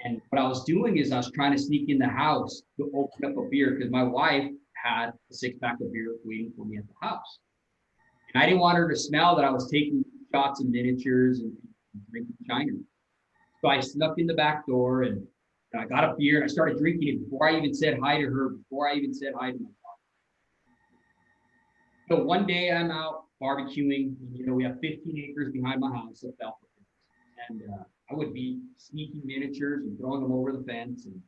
And what I was doing is I was trying to sneak in the house to open up a beer, because my wife had a 6-pack of beer waiting for me at the house. And I didn't want her to smell that I was taking shots of miniatures and drinking Shiner. So I snuck in the back door, and I got a beer, and I started drinking it before I even said hi to her, before I even said hi to my father. So one day I'm out barbecuing. We have 15 acres behind my house of alfalfa fields. And I would be sneaking miniatures and throwing them over the fence. And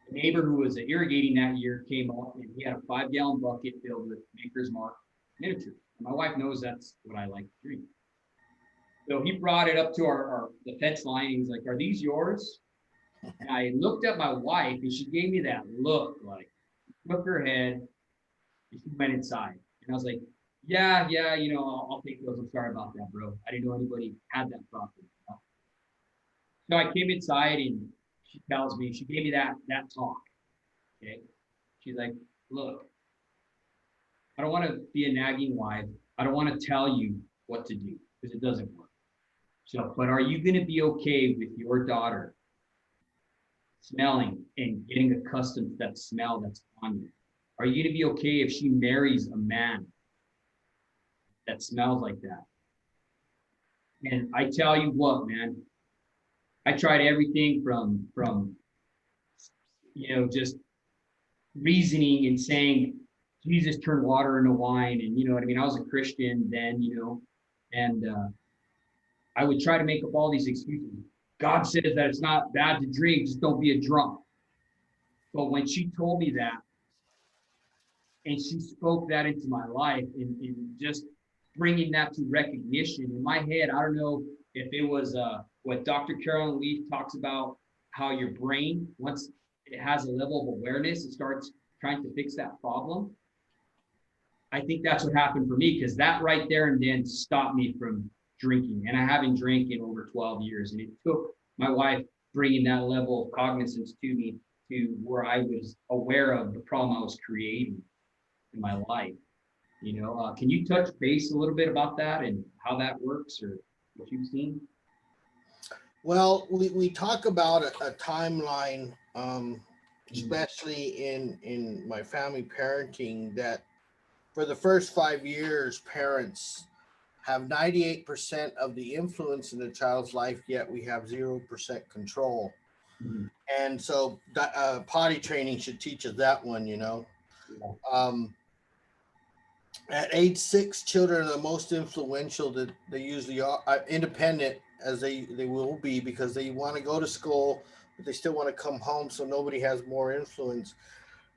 the neighbor who was irrigating that year came up, and he had a 5-gallon bucket filled with Maker's Mark miniatures. And my wife knows that's what I like to drink. So he brought it up to the fence line, and he's like, "Are these yours?" And I looked at my wife, and she gave me that look, like, shook her head, and she went inside. And I was like, yeah, I'll take those. I'm sorry about that, bro. I didn't know anybody had that property. So I came inside, and she gave me that talk. Okay. She's like, "Look, I don't want to be a nagging wife. I don't want to tell you what to do, because it doesn't work. So, but are you going to be okay with your daughter smelling and getting accustomed to that smell that's on you? Are you going to be okay if she marries a man that smells like that?" And I tell you what, man, I tried everything from just reasoning and saying Jesus turned water into wine, and you know what I mean. I was a Christian then, and I would try to make up all these excuses. God says that it's not bad to drink, just don't be a drunk. But when she told me that, and she spoke that into my life, and just bringing that to recognition in my head, I don't know if it was what Dr. Carolyn Leaf talks about, how your brain, once it has a level of awareness, it starts trying to fix that problem. I think that's what happened for me, because that right there and then stopped me from drinking. And I haven't drank in over 12 years. And it took my wife bringing that level of cognizance to me, to where I was aware of the problem I was creating in my life. Can you touch base a little bit about that and how that works, or what you've seen? Well, we talk about a timeline, especially in my family parenting, that for the first 5 years, parents have 98% of the influence in the child's life, yet we have 0% control. Mhm. And so potty training should teach us that one, Yeah. At age 6, children are the most influential. That they usually are independent, as they will be, because they want to go to school, but they still want to come home, so nobody has more influence.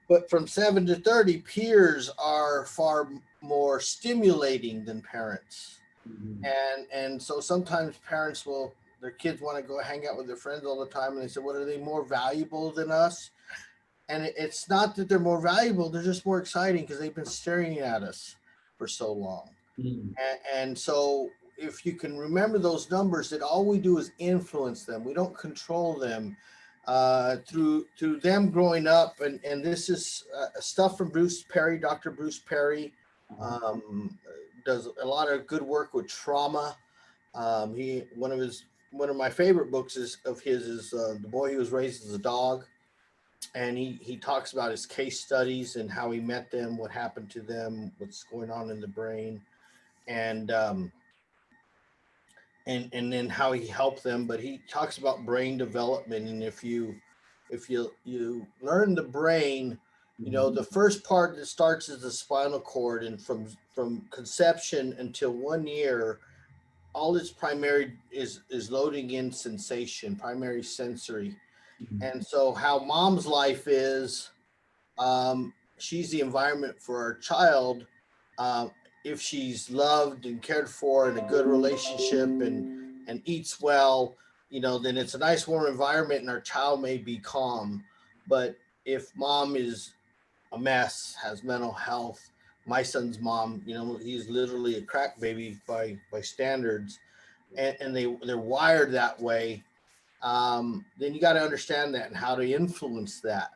But from 7 to 30, peers are far more stimulating than parents. Mhm. And so sometimes parents their kids want to go hang out with their friends all the time, and they say, "What, are they more valuable than us?" And it's not that they're more valuable, they're just more exciting because they've been staring at us for so long. Mhm. And so if you can remember those numbers, that all we do is influence them. We don't control them. Through them growing up, and this is stuff from Bruce Perry. Dr. Bruce Perry does a lot of good work with trauma. One of my favorite books is The Boy Who Was Raised as a Dog. and he talks about his case studies and how he met them, what happened to them, what's going on in the brain, and and then how he helped them. But he talks about brain development, and if you learn the brain, the first part that starts is the spinal cord, and from conception until 1 year, all its primary is loading in sensation, primary sensory. And so how mom's life is, she's the environment for our child. Um, if she's loved and cared for in a good relationship and eats well, then it's a nice warm environment and our child may be calm. But if mom is a mess, has mental health, my son's mom, he's literally a crack baby by standards, and they're wired that way. Then you got to understand that and how to influence that.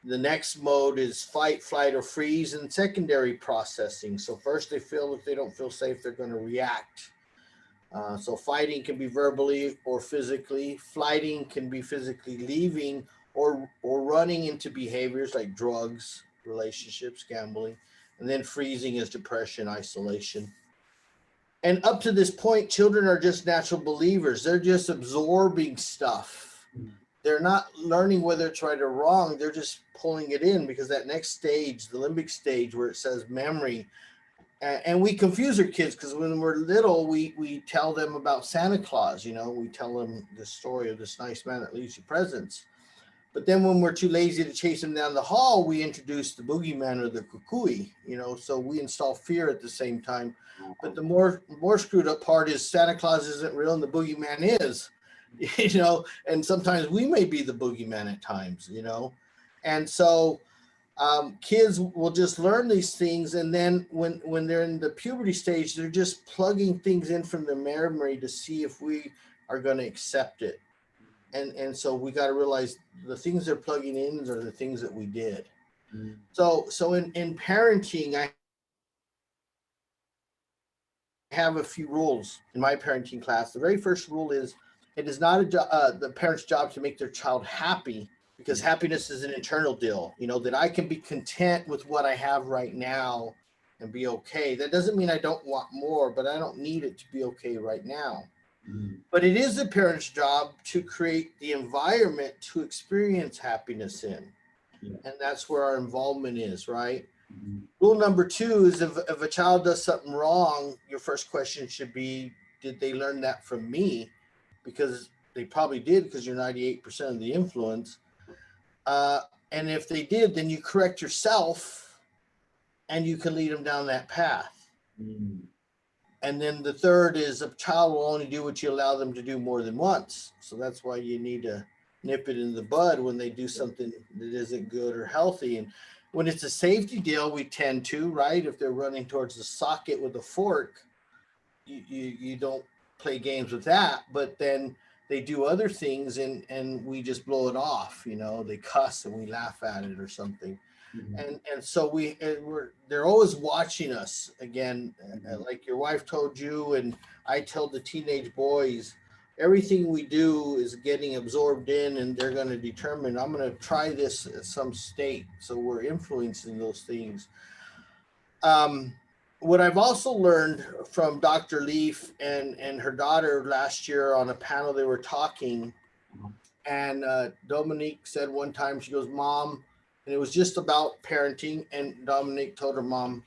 The next mode is fight, flight, or freeze, and secondary processing. So first they feel, if they don't feel safe, they're going to react. So fighting can be verbally or physically. Flighting can be physically leaving or running into behaviors like drugs, relationships, gambling. And then freezing is depression, isolation. And up to this point, children are just natural believers. They're just absorbing stuff. They're not learning whether it's right or wrong. They're just pulling it in, because that next stage, the limbic stage where it says memory, and we confuse our kids, because when we're little, we tell them about Santa Claus. We tell them the story of this nice man that leaves you presents. But then when we're too lazy to chase him down the hall, we introduce the boogeyman or the kukui, so we install fear at the same time. But the more screwed up part is Santa Claus isn't real and the boogeyman is, and sometimes we may be the boogeyman at times, And so kids will just learn these things. And then when they're in the puberty stage, they're just plugging things in from their memory to see if we are going to accept it. And so we got to realize the things they're plugging in are the things that we did. So in parenting, I have a few rules in my parenting class. The very first rule is, it is not the parent's job to make their child happy, because happiness is an internal deal, that I can be content with what I have right now and be okay. That doesn't mean I don't want more, but I don't need it to be okay right now. But it is the parent's job to create the environment to experience happiness in. And that's where our involvement is, right? Rule number 2 is, if a child does something wrong, your first question should be, did they learn that from me? Because they probably did, because you're 98% of the influence. And if they did, then you correct yourself and you can lead them down that path. And then the third is, a child will only do what you allow them to do more than once. So that's why you need to nip it in the bud when they do something that isn't good or healthy. And when it's a safety deal, we tend to, right? If they're running towards the socket with a fork, you don't play games with that. But then they do other things and we just blow it off. They cuss and we laugh at it or something. And so they're always watching us again, like your wife told you, and I tell the teenage boys, everything we do is getting absorbed in, and they're going to determine, I'm going to try this at some state. So we're influencing those things. What I've also learned from Dr. Leaf and her daughter last year on a panel, they were talking, and Dominique said one time, she goes, Mom, and it was just about parenting. And Dominique told her mom,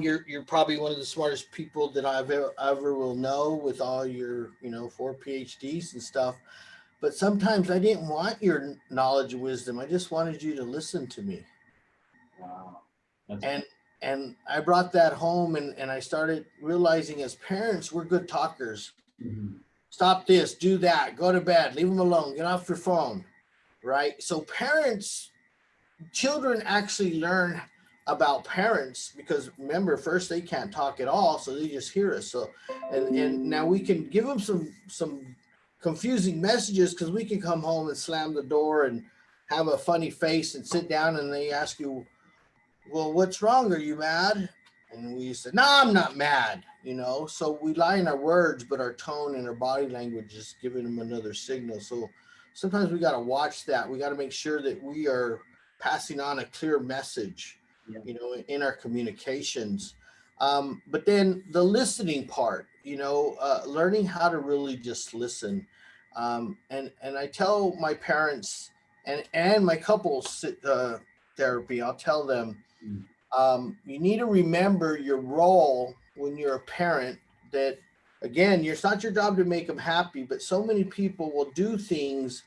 you're probably one of the smartest people that I've ever will know, with all your, 4 PhDs and stuff. But sometimes I didn't want your knowledge and wisdom. I just wanted you to listen to me. Wow. And I brought that home, and I started realizing, as parents, we're good talkers. Stop this, do that, go to bed, leave them alone, get off your phone. Right? So children actually learn about parents, because remember, first they can't talk at all, so they just hear us. So and now we can give them some confusing messages, because we can come home and slam the door and have a funny face and sit down, and they ask you, well, what's wrong? Are you mad? And we say, no, I'm not mad. So we lie in our words, but our tone and our body language is giving them another signal. sometimes we got to watch that. We got to make sure that we are passing on a clear message, Yeah. in our communications. But then the listening part, learning how to really just listen. And I tell my parents and my couples therapy, I'll tell them, Mm. you need to remember your role when you're a parent, that again, it's not your job to make them happy, but so many people will do things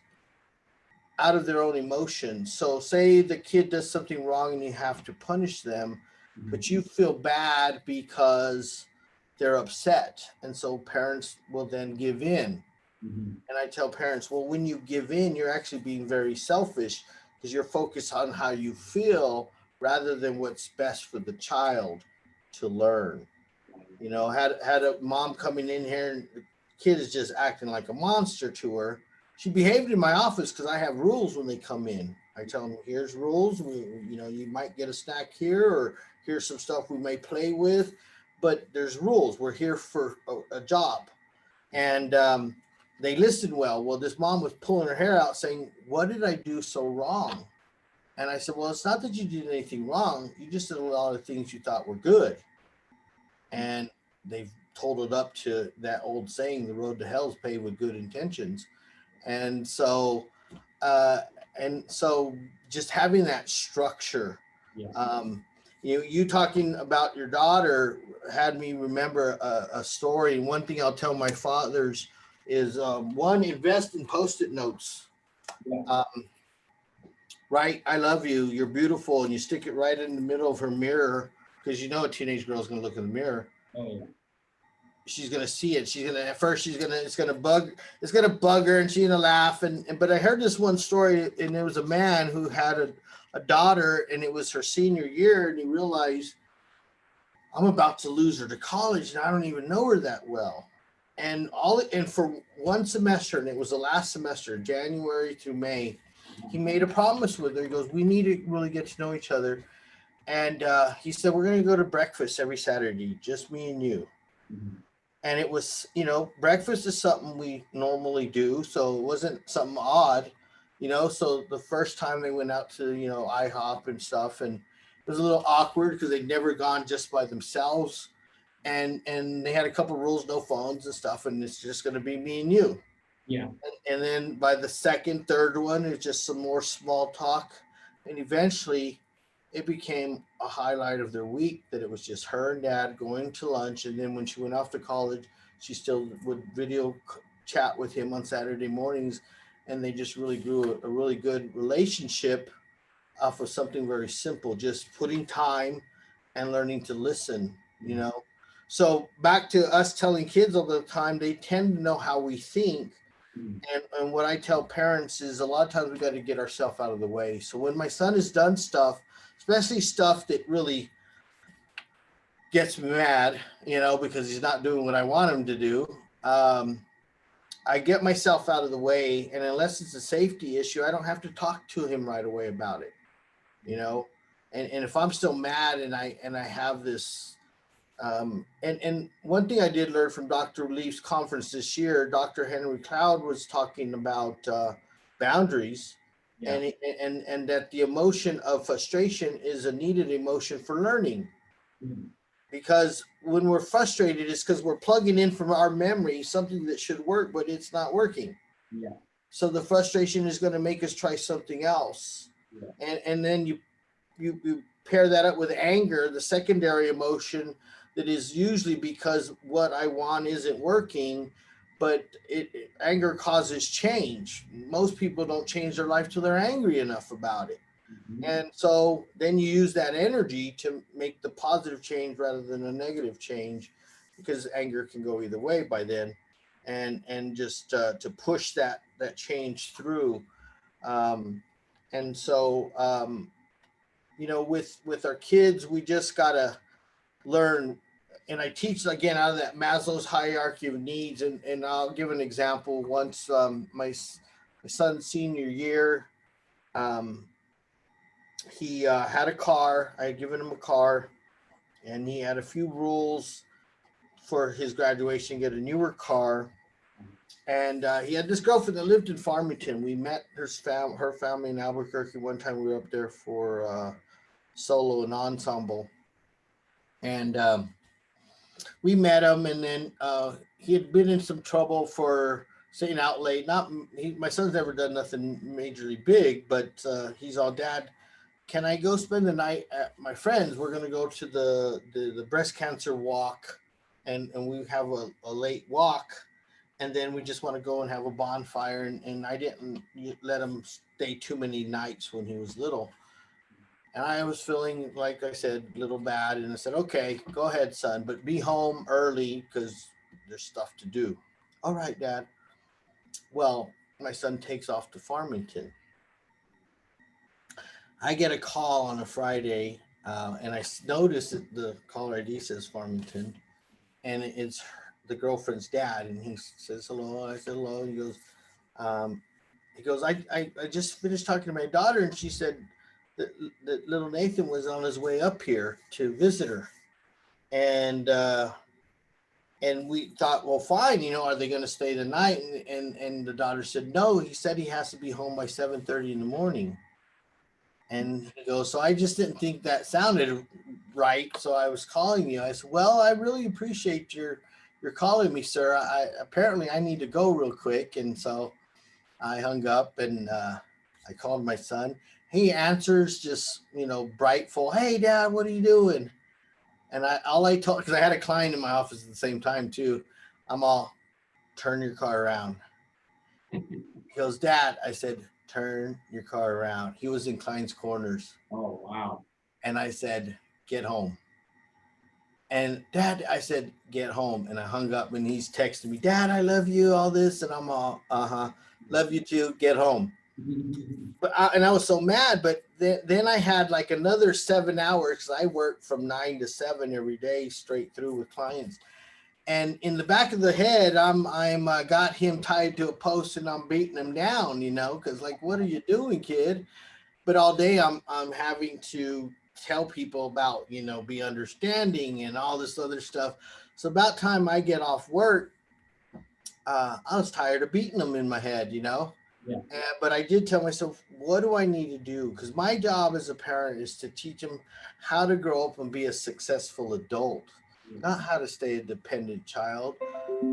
out of their own emotions. So say the kid does something wrong and you have to punish them, but you feel bad because they're upset. And so parents will then give in. Mm-hmm. And I tell parents, well, when you give in, you're actually being very selfish because you're focused on how you feel rather than what's best for the child to learn. Had a mom coming in here and the kid is just acting like a monster to her. She behaved in my office because I have rules when they come in. I tell them, here's rules. You might get a snack here, or here's some stuff we may play with, but there's rules. We're here for a job. And they listened well. Well, this mom was pulling her hair out saying, what did I do so wrong? And I said, well, it's not that you did anything wrong. You just did a lot of things you thought were good. And they've told it up to that old saying, the road to hell is paved with good intentions. And so, just having that structure, Yeah. you talking about your daughter had me remember a story. And one thing I'll tell my fathers is, one, invest in Post-it notes. Yeah. Right? I love you. You're beautiful. And you stick it right in the middle of her mirror, because a teenage girl is going to look in the mirror. Oh, yeah. She's going to see it. It's going to bug her, and she's going to laugh. But I heard this one story, and there was a man who had a daughter, and it was her senior year, and he realized, I'm about to lose her to college, and I don't even know her that well. And for one semester, and it was the last semester, January through May, he made a promise with her. He goes, we need to really get to know each other. And he said, we're going to go to breakfast every Saturday, just me and you. Mm-hmm. And it was, breakfast is something we normally do. So it wasn't something odd, So the first time they went out to, IHOP and stuff, and it was a little awkward because they'd never gone just by themselves. And they had a couple of rules, no phones and stuff. And it's just going to be me and you. Yeah. And then by the second, third one, it's just some more small talk. And eventually it became a highlight of their week that it was just her and dad going to lunch. And then when she went off to college, she still would video chat with him on Saturday mornings. And they just really grew a really good relationship off of something very simple, just putting time and learning to listen, So back to us telling kids all the time, they tend to know how we think. And what I tell parents is, a lot of times we got to get ourselves out of the way. So when my son has done stuff, especially stuff that really gets me mad, because he's not doing what I want him to do, I get myself out of the way. And unless it's a safety issue, I don't have to talk to him right away about it, and if I'm still mad and I have this, and one thing I did learn from Dr. Leaf's conference this year, Dr. Henry Cloud was talking about boundaries, Yeah. and that the emotion of frustration is a needed emotion for learning. Mm-hmm. Because when we're frustrated, it's because we're plugging in from our memory something that should work, but it's not working. Yeah. So the frustration is going to make us try something else. Yeah. And then you pair that up with anger, the secondary emotion that is usually because what I want isn't working, but anger causes change. Most people don't change their life till they're angry enough about it. Mm-hmm. And so then you use that energy to make the positive change rather than a negative change, because anger can go either way by then, and just to push that change through. And so, with our kids, we just got to learn. And I teach, again, out of that Maslow's hierarchy of needs. And I'll give an example. Once my son's senior year, he had a car. I had given him a car, and he had a few rules for his graduation, get a newer car. And he had this girlfriend that lived in Farmington. We met her family in Albuquerque one time. We were up there for solo and ensemble, and we met him. And then he had been in some trouble for staying out late. My son's never done nothing majorly big, but he's all, Dad, can I go spend the night at my friend's? We're going to go to the breast cancer walk, and we have a late walk. And then we just want to go and have a bonfire. And I didn't let him stay too many nights when he was little. And I was feeling, like I said, a little bad. And I said, okay, go ahead, son, but be home early because there's stuff to do. All right, Dad. Well, my son takes off to Farmington. I get a call on a Friday, and I notice that the caller ID says Farmington, and it's the girlfriend's dad. And he says, hello. I said, hello. And he goes, I just finished talking to my daughter, and she said that little Nathan was on his way up here to visit her. And we thought, well, fine, are they going to stay the night? And the daughter said, no, he said he has to be home by 7:30 in the morning. And he goes, so I just didn't think that sounded right. So I was calling you. I said, well, I really appreciate your calling me, sir. Apparently I need to go real quick. And so I hung up, and I called my son. He answers just, brightful. Hey, Dad, what are you doing? And because I had a client in my office at the same time too. I'm all, turn your car around. He goes, Dad. I said, turn your car around. He was in Klein's Corners. Oh, wow. And I said, get home. And Dad, I said, get home. And I hung up, and he's texting me, Dad, I love you, all this. And I'm all, love you too, get home. And I was so mad, but then I had like another 7 hours. I worked from 9 to 7 every day straight through with clients. And in the back of the head, I'm got him tied to a post, and I'm beating him down, because like, what are you doing, kid? But all day I'm having to tell people about, be understanding and all this other stuff. So about time I get off work, I was tired of beating them in my head, Yeah. But I did tell myself, what do I need to do? Because my job as a parent is to teach them how to grow up and be a successful adult, not how to stay a dependent child,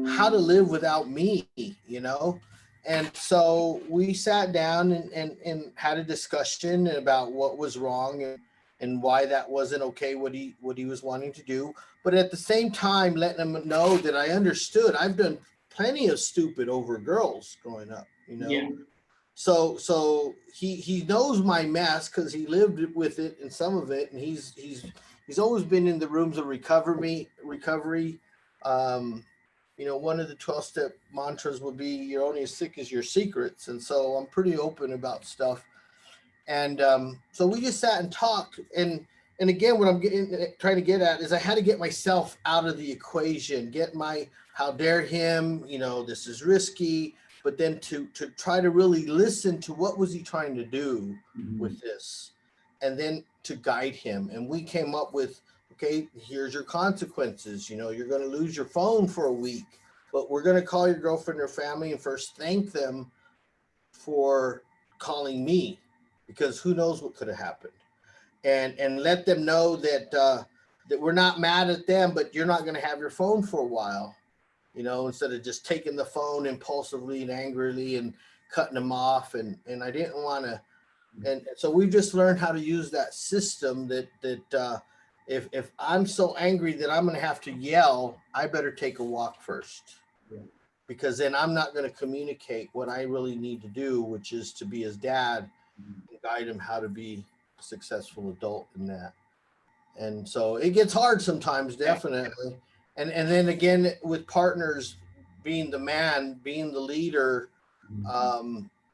how to live without me, And so we sat down and had a discussion about what was wrong and why that wasn't okay, what he was wanting to do. But at the same time, letting him know that I understood. I've done plenty of stupid over girls growing up, Yeah. So he knows my mess because he lived with it and some of it, and he's always been in the rooms of recovery. One of the 12-step mantras would be, you're only as sick as your secrets. And so I'm pretty open about stuff. And so we just sat and talked. And again, what I'm trying to get at is I had to get myself out of the equation, how dare him, this is risky, but then to try to really listen to what was he trying to do with this, and then to guide him. And we came up with, okay, here's your consequences. You're going to lose your phone for a week, but we're going to call your girlfriend or family and first thank them for calling me, because who knows what could have happened, and let them know that that we're not mad at them, but you're not going to have your phone for a while, instead of just taking the phone impulsively and angrily and cutting them off. And I didn't want to. And so we've just learned how to use that system that if I'm so angry that I'm going to have to yell, I better take a walk first, because then I'm not going to communicate what I really need to do, which is to be his dad and guide him how to be a successful adult in that. And so it gets hard sometimes, definitely. And then again, with partners, being the man, being the leader,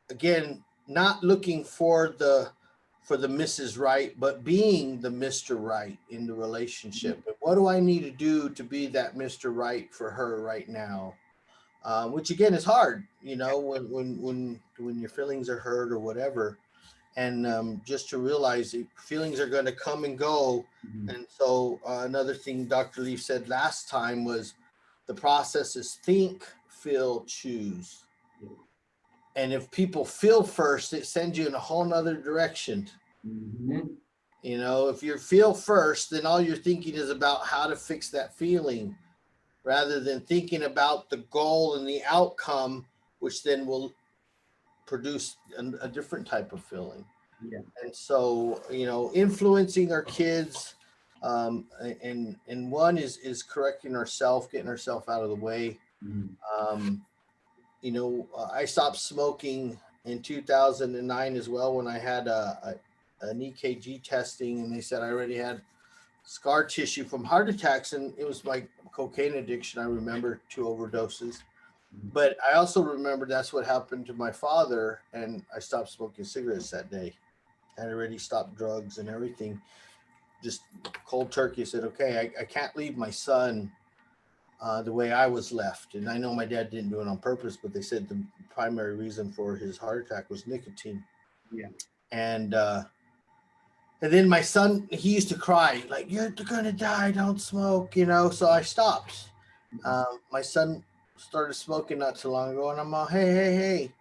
again, not looking for the Mrs. Right, but being the Mr. Right in the relationship. But what do I need to do to be that Mr. Right for her right now? Which again is hard, when your feelings are hurt or whatever. And just to realize that feelings are going to come and go. And so another thing Dr. Leaf said last time was the process is think, feel, choose. And if people feel first, it sends you in a whole nother direction. Mm-hmm. You know, if you feel first, then all you're thinking is about how to fix that feeling rather than thinking about the goal and the outcome, which then will produce a different type of feeling. Yeah. And so, you know, influencing our kids, and one is correcting ourselves, getting ourselves out of the way. Mm-hmm. You know, I stopped smoking in 2009 as well when I had an EKG testing, and they said I already had scar tissue from heart attacks, and it was my cocaine addiction. I remember 2 overdoses, but I also remember that's what happened to my father, and I stopped smoking cigarettes that day. I already stopped drugs and everything. Just cold turkey said, okay, I can't leave my son the way I was left. And I know my dad didn't do it on purpose, but they said the primary reason for his heart attack was nicotine. Yeah. And then my son, he used to cry like, "You're gonna die, don't smoke," you know. So I stopped. My son started smoking not too long ago, and I'm all, hey,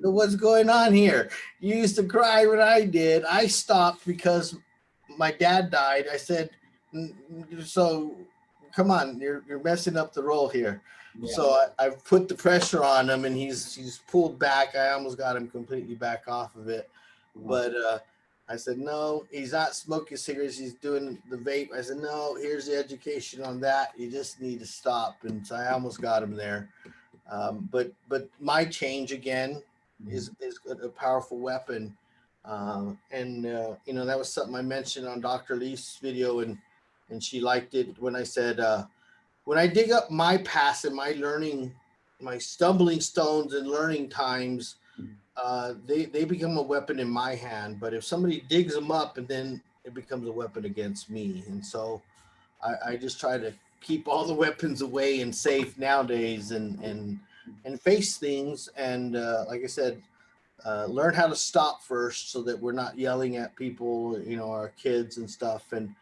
what's going on here? You used to cry when I did. I stopped because my dad died. I said, so come on, you're messing up the role here. Yeah. So I've put the pressure on him, and he's pulled back. I almost got him completely back off of it, but I said, no, he's not smoking cigarettes. He's doing the vape. I said, no, here's the education on that. You just need to stop. And so I almost got him there. But my change again is a powerful weapon. You know, that was something I mentioned on Dr. Leaf's video, and she liked it when I said, when I dig up my past and my learning, my stumbling stones and learning times, they become a weapon in my hand. But if somebody digs them up, and then it becomes a weapon against me. And so I just try to keep all the weapons away and safe nowadays, and face things. And like I said, learn how to stop first so that we're not yelling at people, you know, our kids and stuff. And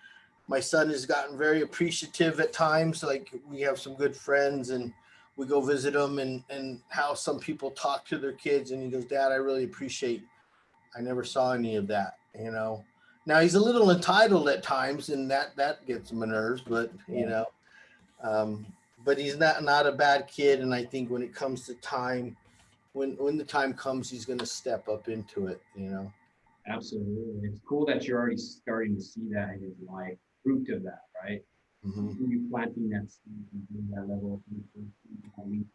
my son has gotten very appreciative at times. Like, we have some good friends, and we go visit them, and how some people talk to their kids, and he goes, "Dad, I really appreciate, I never saw any of that," you know. Now he's a little entitled at times, and that gets my nerves, but you know, but he's not a bad kid. And I think when it comes to time, when the time comes, he's going to step up into it, you know. Absolutely. It's cool that you're already starting to see that in his life, fruit of that, right? You planting that seed and that level of influence. I mean,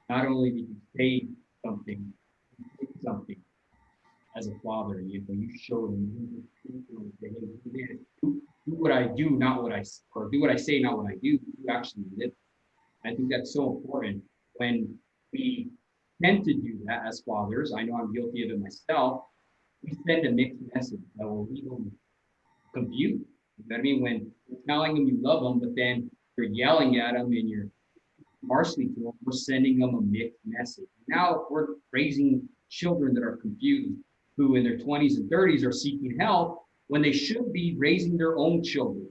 not only did you say something, you did something as a father. You know, you showed him. Do what I do, not what I, or do what I say, not what I do. You actually live. I think that's so important when we tend to do that as fathers. I know I'm guilty of it myself. We send a mixed message that will leave them confused. You know what I mean? When you're telling them you love them, but then you're yelling at them and you're harshly to them, we're sending them a mixed message. Now we're raising children that are confused, who in their 20s and 30s are seeking help when they should be raising their own children.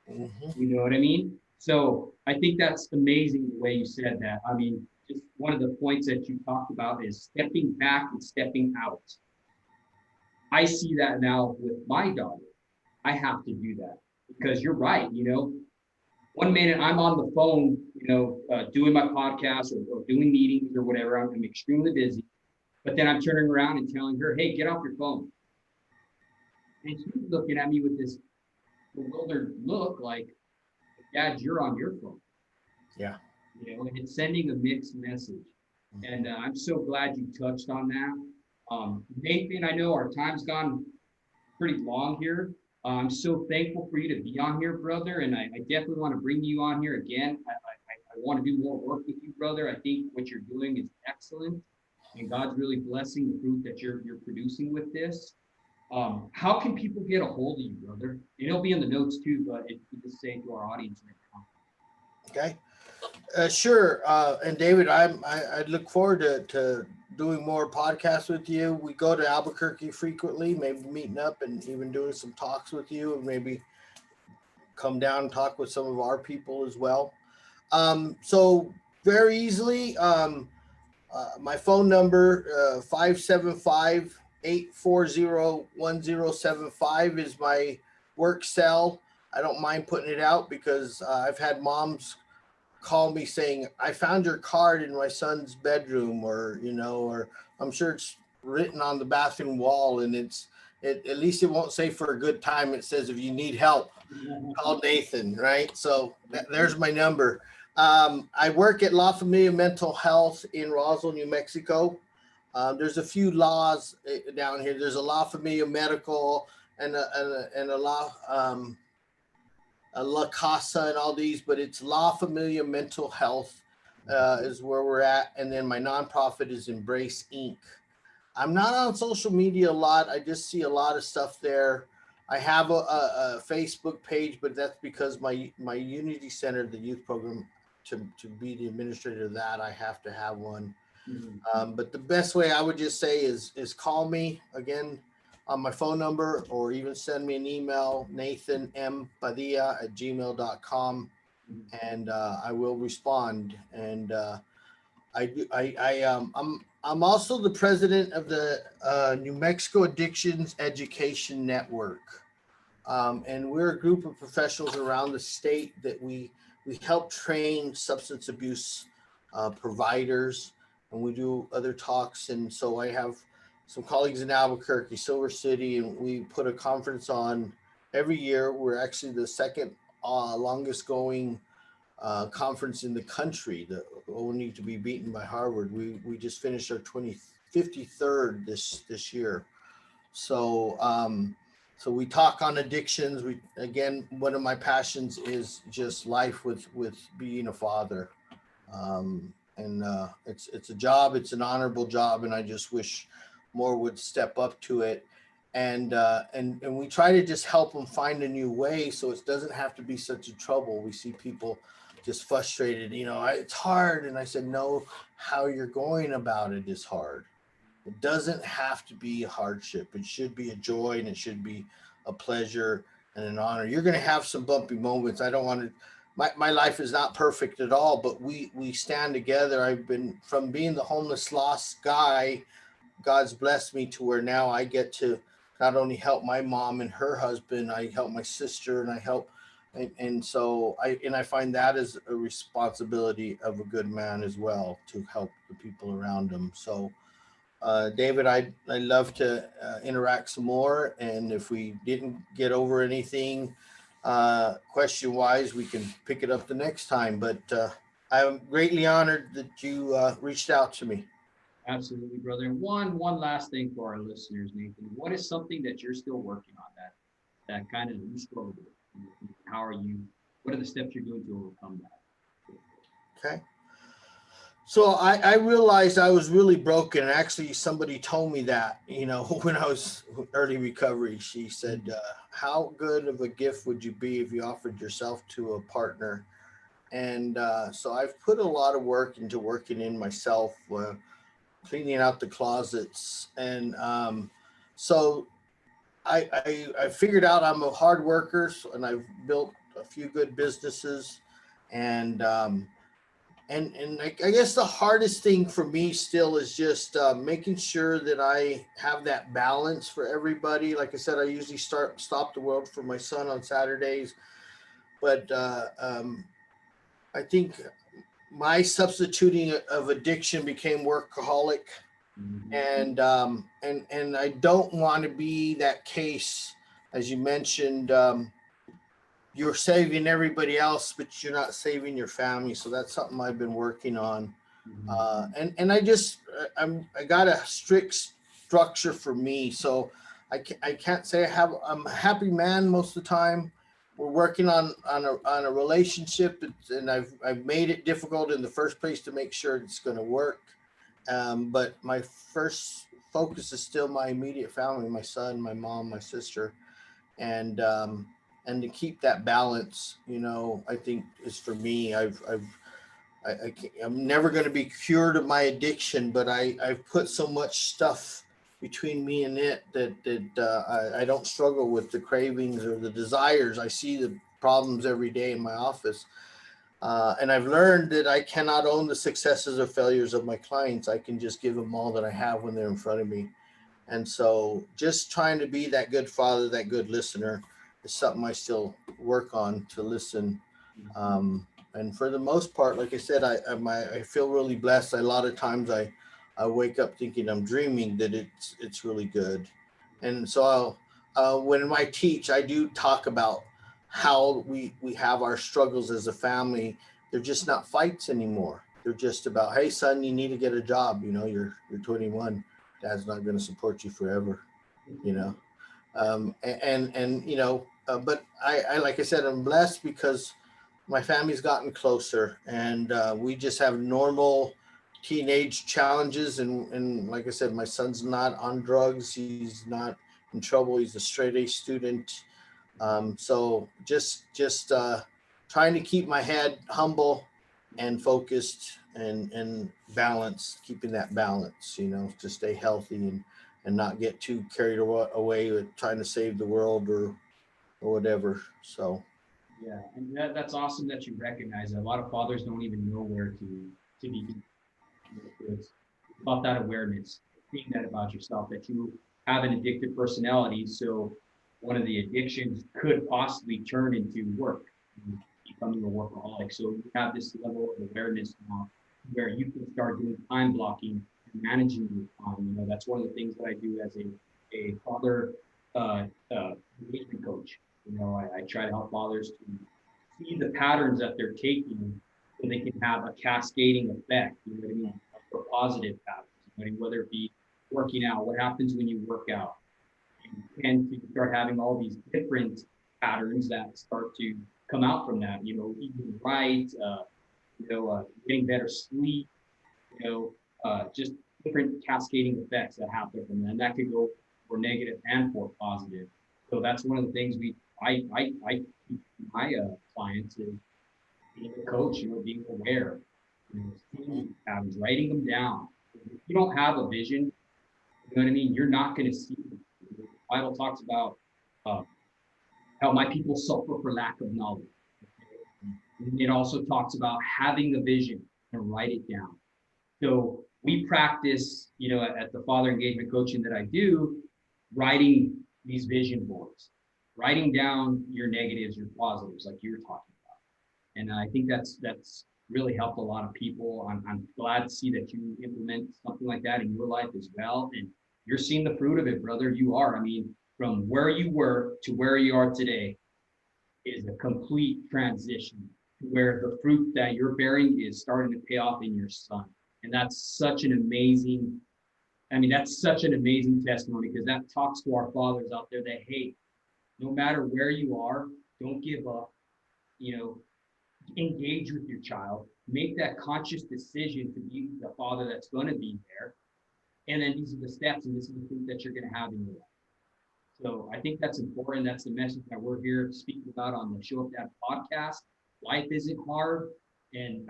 You know what I mean? So I think that's amazing the way you said that. I mean, just one of the points that you talked about is stepping back and stepping out. I see that now with my daughter. I have to do that because you're right. You know, one minute I'm on the phone, you know, doing my podcast or doing meetings or whatever. I'm extremely busy, but then I'm turning around and telling her, "Hey, get off your phone." And she's looking at me with this bewildered look, like, "Dad, you're on your phone." Yeah. You know, and it's sending a mixed message. And I'm so glad you touched on that. Nathan, I know our time's gone pretty long here. I'm so thankful for you to be on here, brother. And I definitely want to bring you on here again. I want to do more work with you, brother. I think what you're doing is excellent. And God's really blessing the fruit that you're producing with this. How can people get a hold of you, brother? And it'll be in the notes too, but if you just say to our audience right now. Okay. Sure. And David, I look forward to doing more podcasts with you. We go to Albuquerque frequently, maybe meeting up and even doing some talks with you, and maybe come down and talk with some of our people as well. So very easily. My phone number, 575-840-1075 is my work cell. I don't mind putting it out because I've had moms call me saying, I found your card in my son's bedroom, or I'm sure it's written on the bathroom wall, and at least it won't say for a good time. It says, if you need help, call Nathan, right? So there's my number. I work at La Familia Mental Health in Roswell, New Mexico. There's a few laws down here. There's a La Familia Medical and a La Casa and all these, but it's La Familia Mental Health is where we're at. And then my nonprofit is Embrace Inc. I'm not on social media a lot. I just see a lot of stuff there. I have a Facebook page, but that's because my Unity Center, the youth program, to be the administrator of that, I have to have one. But the best way I would just say is call me again on my phone number, or even send me an email, nathanmpadilla@gmail.com, and I will respond. And I'm also the president of the New Mexico Addictions Education Network, and we're a group of professionals around the state that we help train substance abuse providers, and we do other talks. And so I have some colleagues in Albuquerque, Silver City, and we put a conference on every year. We're actually the second longest going conference in the country, the only to be beaten by Harvard. We just finished our 53rd this year. So so we talk on addictions. We, again, one of my passions is just life with being a father. And it's a job, it's an honorable job, and I just wish more would step up to it. And we try to just help them find a new way, so it doesn't have to be such a trouble. We see people just frustrated, it's hard. And I said, no, how you're going about it is hard. It doesn't have to be a hardship. It should be a joy, and it should be a pleasure and an honor. You're going to have some bumpy moments. I don't want to, my life is not perfect at all, but we stand together. I've been, from being the homeless lost guy, God's blessed me to where now I get to not only help my mom and her husband, I help my sister, and I help. And so I find that is a responsibility of a good man as well, to help the people around him. So David, I love to interact some more, and if we didn't get over anything question wise, we can pick it up the next time. But I'm greatly honored that you reached out to me. Absolutely, brother. And one last thing for our listeners, Nathan. What is something that you're still working on that kind of you struggle with? How are you? What are the steps you're doing to overcome that? Okay. So I realized I was really broken. Actually, somebody told me that, when I was early recovery. She said, how good of a gift would you be if you offered yourself to a partner? And so I've put a lot of work into working in myself, cleaning out the closets. And so I figured out I'm a hard worker, and I've built a few good businesses. And I guess the hardest thing for me still is just making sure that I have that balance for everybody. Like I said, I usually stop the world for my son on Saturdays, but I think my substituting of addiction became workaholic. And I don't want to be that case, as you mentioned. You're saving everybody else, but you're not saving your family. So that's something I've been working on. And I got a strict structure for me. So I can't say I'm a happy man most of the time. We're working on a relationship, and I've made it difficult in the first place to make sure it's going to work. But my first focus is still my immediate family, my son, my mom, my sister, and to keep that balance, I think is for me. I'm never going to be cured of my addiction, but I've put so much stuff between me and it that I don't struggle with the cravings or the desires. I see the problems every day in my office, And I've learned that I cannot own the successes or failures of my clients. I can just give them all that I have when they're in front of me. And so just trying to be that good father, that good listener is something I still work on, to listen. And for the most part, like I said, I feel really blessed. A lot of times I wake up thinking I'm dreaming, that it's really good. And so when I teach, I do talk about how we have our struggles as a family. They're just not fights anymore. They're just about, hey son, you need to get a job. You know, you're 21. Dad's not going to support you forever. You know, and you know, but I like I said, I'm blessed because my family's gotten closer, and we just have normal teenage challenges. And like I said, my son's not on drugs. He's not in trouble. He's a straight A student. So just trying to keep my head humble and focused and balanced, keeping that balance, you know, to stay healthy and not get too carried away with trying to save the world or whatever. So Yeah, and that's awesome that you recognize that. A lot of fathers don't even know where to begin. It's about that awareness, seeing that about yourself, that you have an addictive personality. So one of the addictions could possibly turn into work, becoming a workaholic. So you have this level of awareness now where you can start doing time blocking and managing your time. You know, that's one of the things that I do as a father engagement coach. You know, I try to help fathers to see the patterns that they're taking so they can have a cascading effect. You know what I mean? For positive patterns. You know, what I mean? Whether it be working out, what happens when you work out? You tend to start having all these different patterns that start to come out from that. You know, eating right, getting better sleep. You know, just different cascading effects that happen from that. And that could go for negative and for positive. So that's one of the things I teach my clients is being a coach, you know, being aware, you know, seeing these patterns, writing them down. If you don't have a vision, you know what I mean, you're not going to see them. The Bible talks about uh, how my people suffer for lack of knowledge. And it also talks about having a vision and write it down. So we practice, you know, at the father engagement coaching that I do, writing these vision boards, writing down your negatives, your positives, like you were talking about. And I think that's really helped a lot of people. I'm glad to see that you implement something like that in your life as well. And you're seeing the fruit of it, brother. You are. I mean, from where you were to where you are today is a complete transition to where the fruit that you're bearing is starting to pay off in your son. And that's such an amazing, that's such an amazing testimony, because that talks to our fathers out there that, hey, no matter where you are, don't give up, you know, engage with your child, make that conscious decision to be the father that's going to be there. And then these are the steps, and this is the fruit that you're going to have in your life. So I think that's important. That's the message that we're here speaking about on the Show Up Dad podcast. Life isn't hard,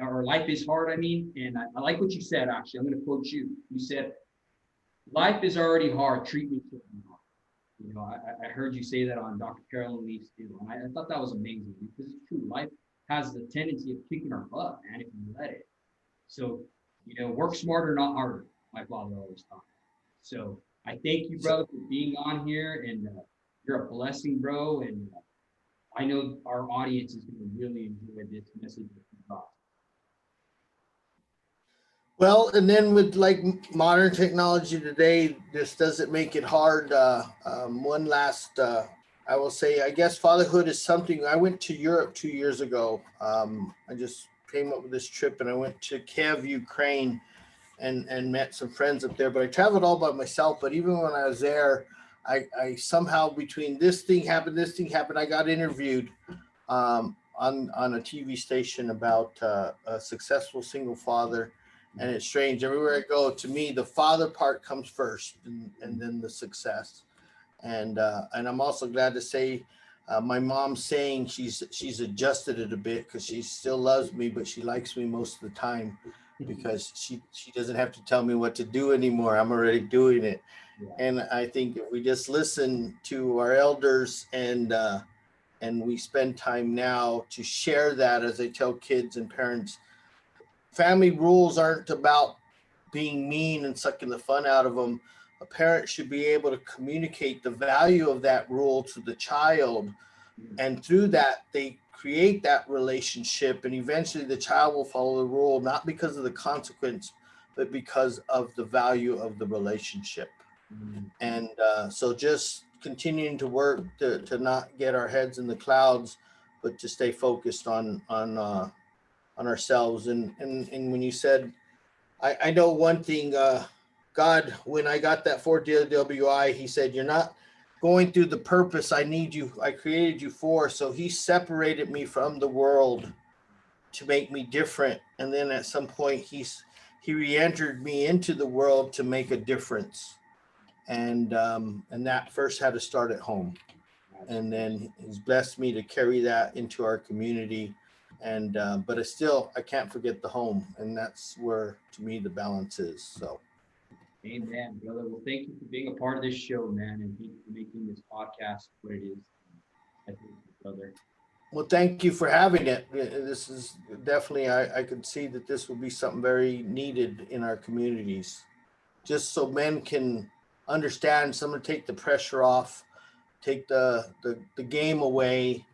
or life is hard, and I like what you said, actually. I'm going to quote you. You said, life is already hard, treat me hard. You know, I heard you say that on Dr. Carolyn Leaf's too, and I thought that was amazing, because it's true. Life has the tendency of kicking our butt, man, if you let it. So, you know, work smarter, not harder, my father always taught me. So I thank you, brother, for being on here, and you're a blessing, bro. And I know our audience is going to really enjoy this message that you brought. well, and then with like modern technology today, this doesn't make it hard. One last, I will say, I guess fatherhood is something. I went to Europe 2 years ago. I just came up with this trip, and I went to Kiev, Ukraine, and met some friends up there. But I traveled all by myself. But even when I was there, I somehow, between this thing happened, I got interviewed on a TV station about a successful single father. And it's strange. Everywhere I go, to me, the father part comes first, and then the success. And I'm also glad to say, my mom's saying she's adjusted it a bit, because she still loves me, but she likes me most of the time, because she doesn't have to tell me what to do anymore. I'm already doing it. Yeah. And I think if we just listen to our elders and and we spend time now to share that. As I tell kids and parents, family rules aren't about being mean and sucking the fun out of them. A parent should be able to communicate the value of that rule to the child, and through that they create that relationship, and eventually the child will follow the rule, not because of the consequence, but because of the value of the relationship. And so just continuing to work to not get our heads in the clouds, but to stay focused on ourselves. And when you said, I know one thing, God, when I got that 4 DWI, he said, you're not going through the purpose I created you for. So he separated me from the world to make me different. And then at some point he re-entered me into the world to make a difference. And that first had to start at home. And then he's blessed me to carry that into our community. And but I can't forget the home, and that's where, to me, the balance is. So Amen, brother. Well, thank you for being a part of this show, man, and thank you for making this podcast what it is. I think, brother. well, thank you for having it. This is definitely, I could see that this would be something very needed in our communities, just so men can understand, someone take the pressure off, take the game away,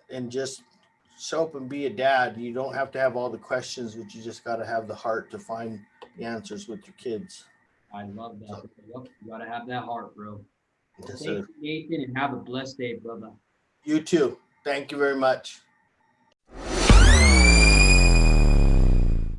and just show up and be a dad. You don't have to have all the questions, but you just got to have the heart to find the answers with your kids. I love that. So, you got to have that heart, bro. Well, Yes, thank sir. you, Nathan, and have a blessed day, brother. You too. Thank you very much.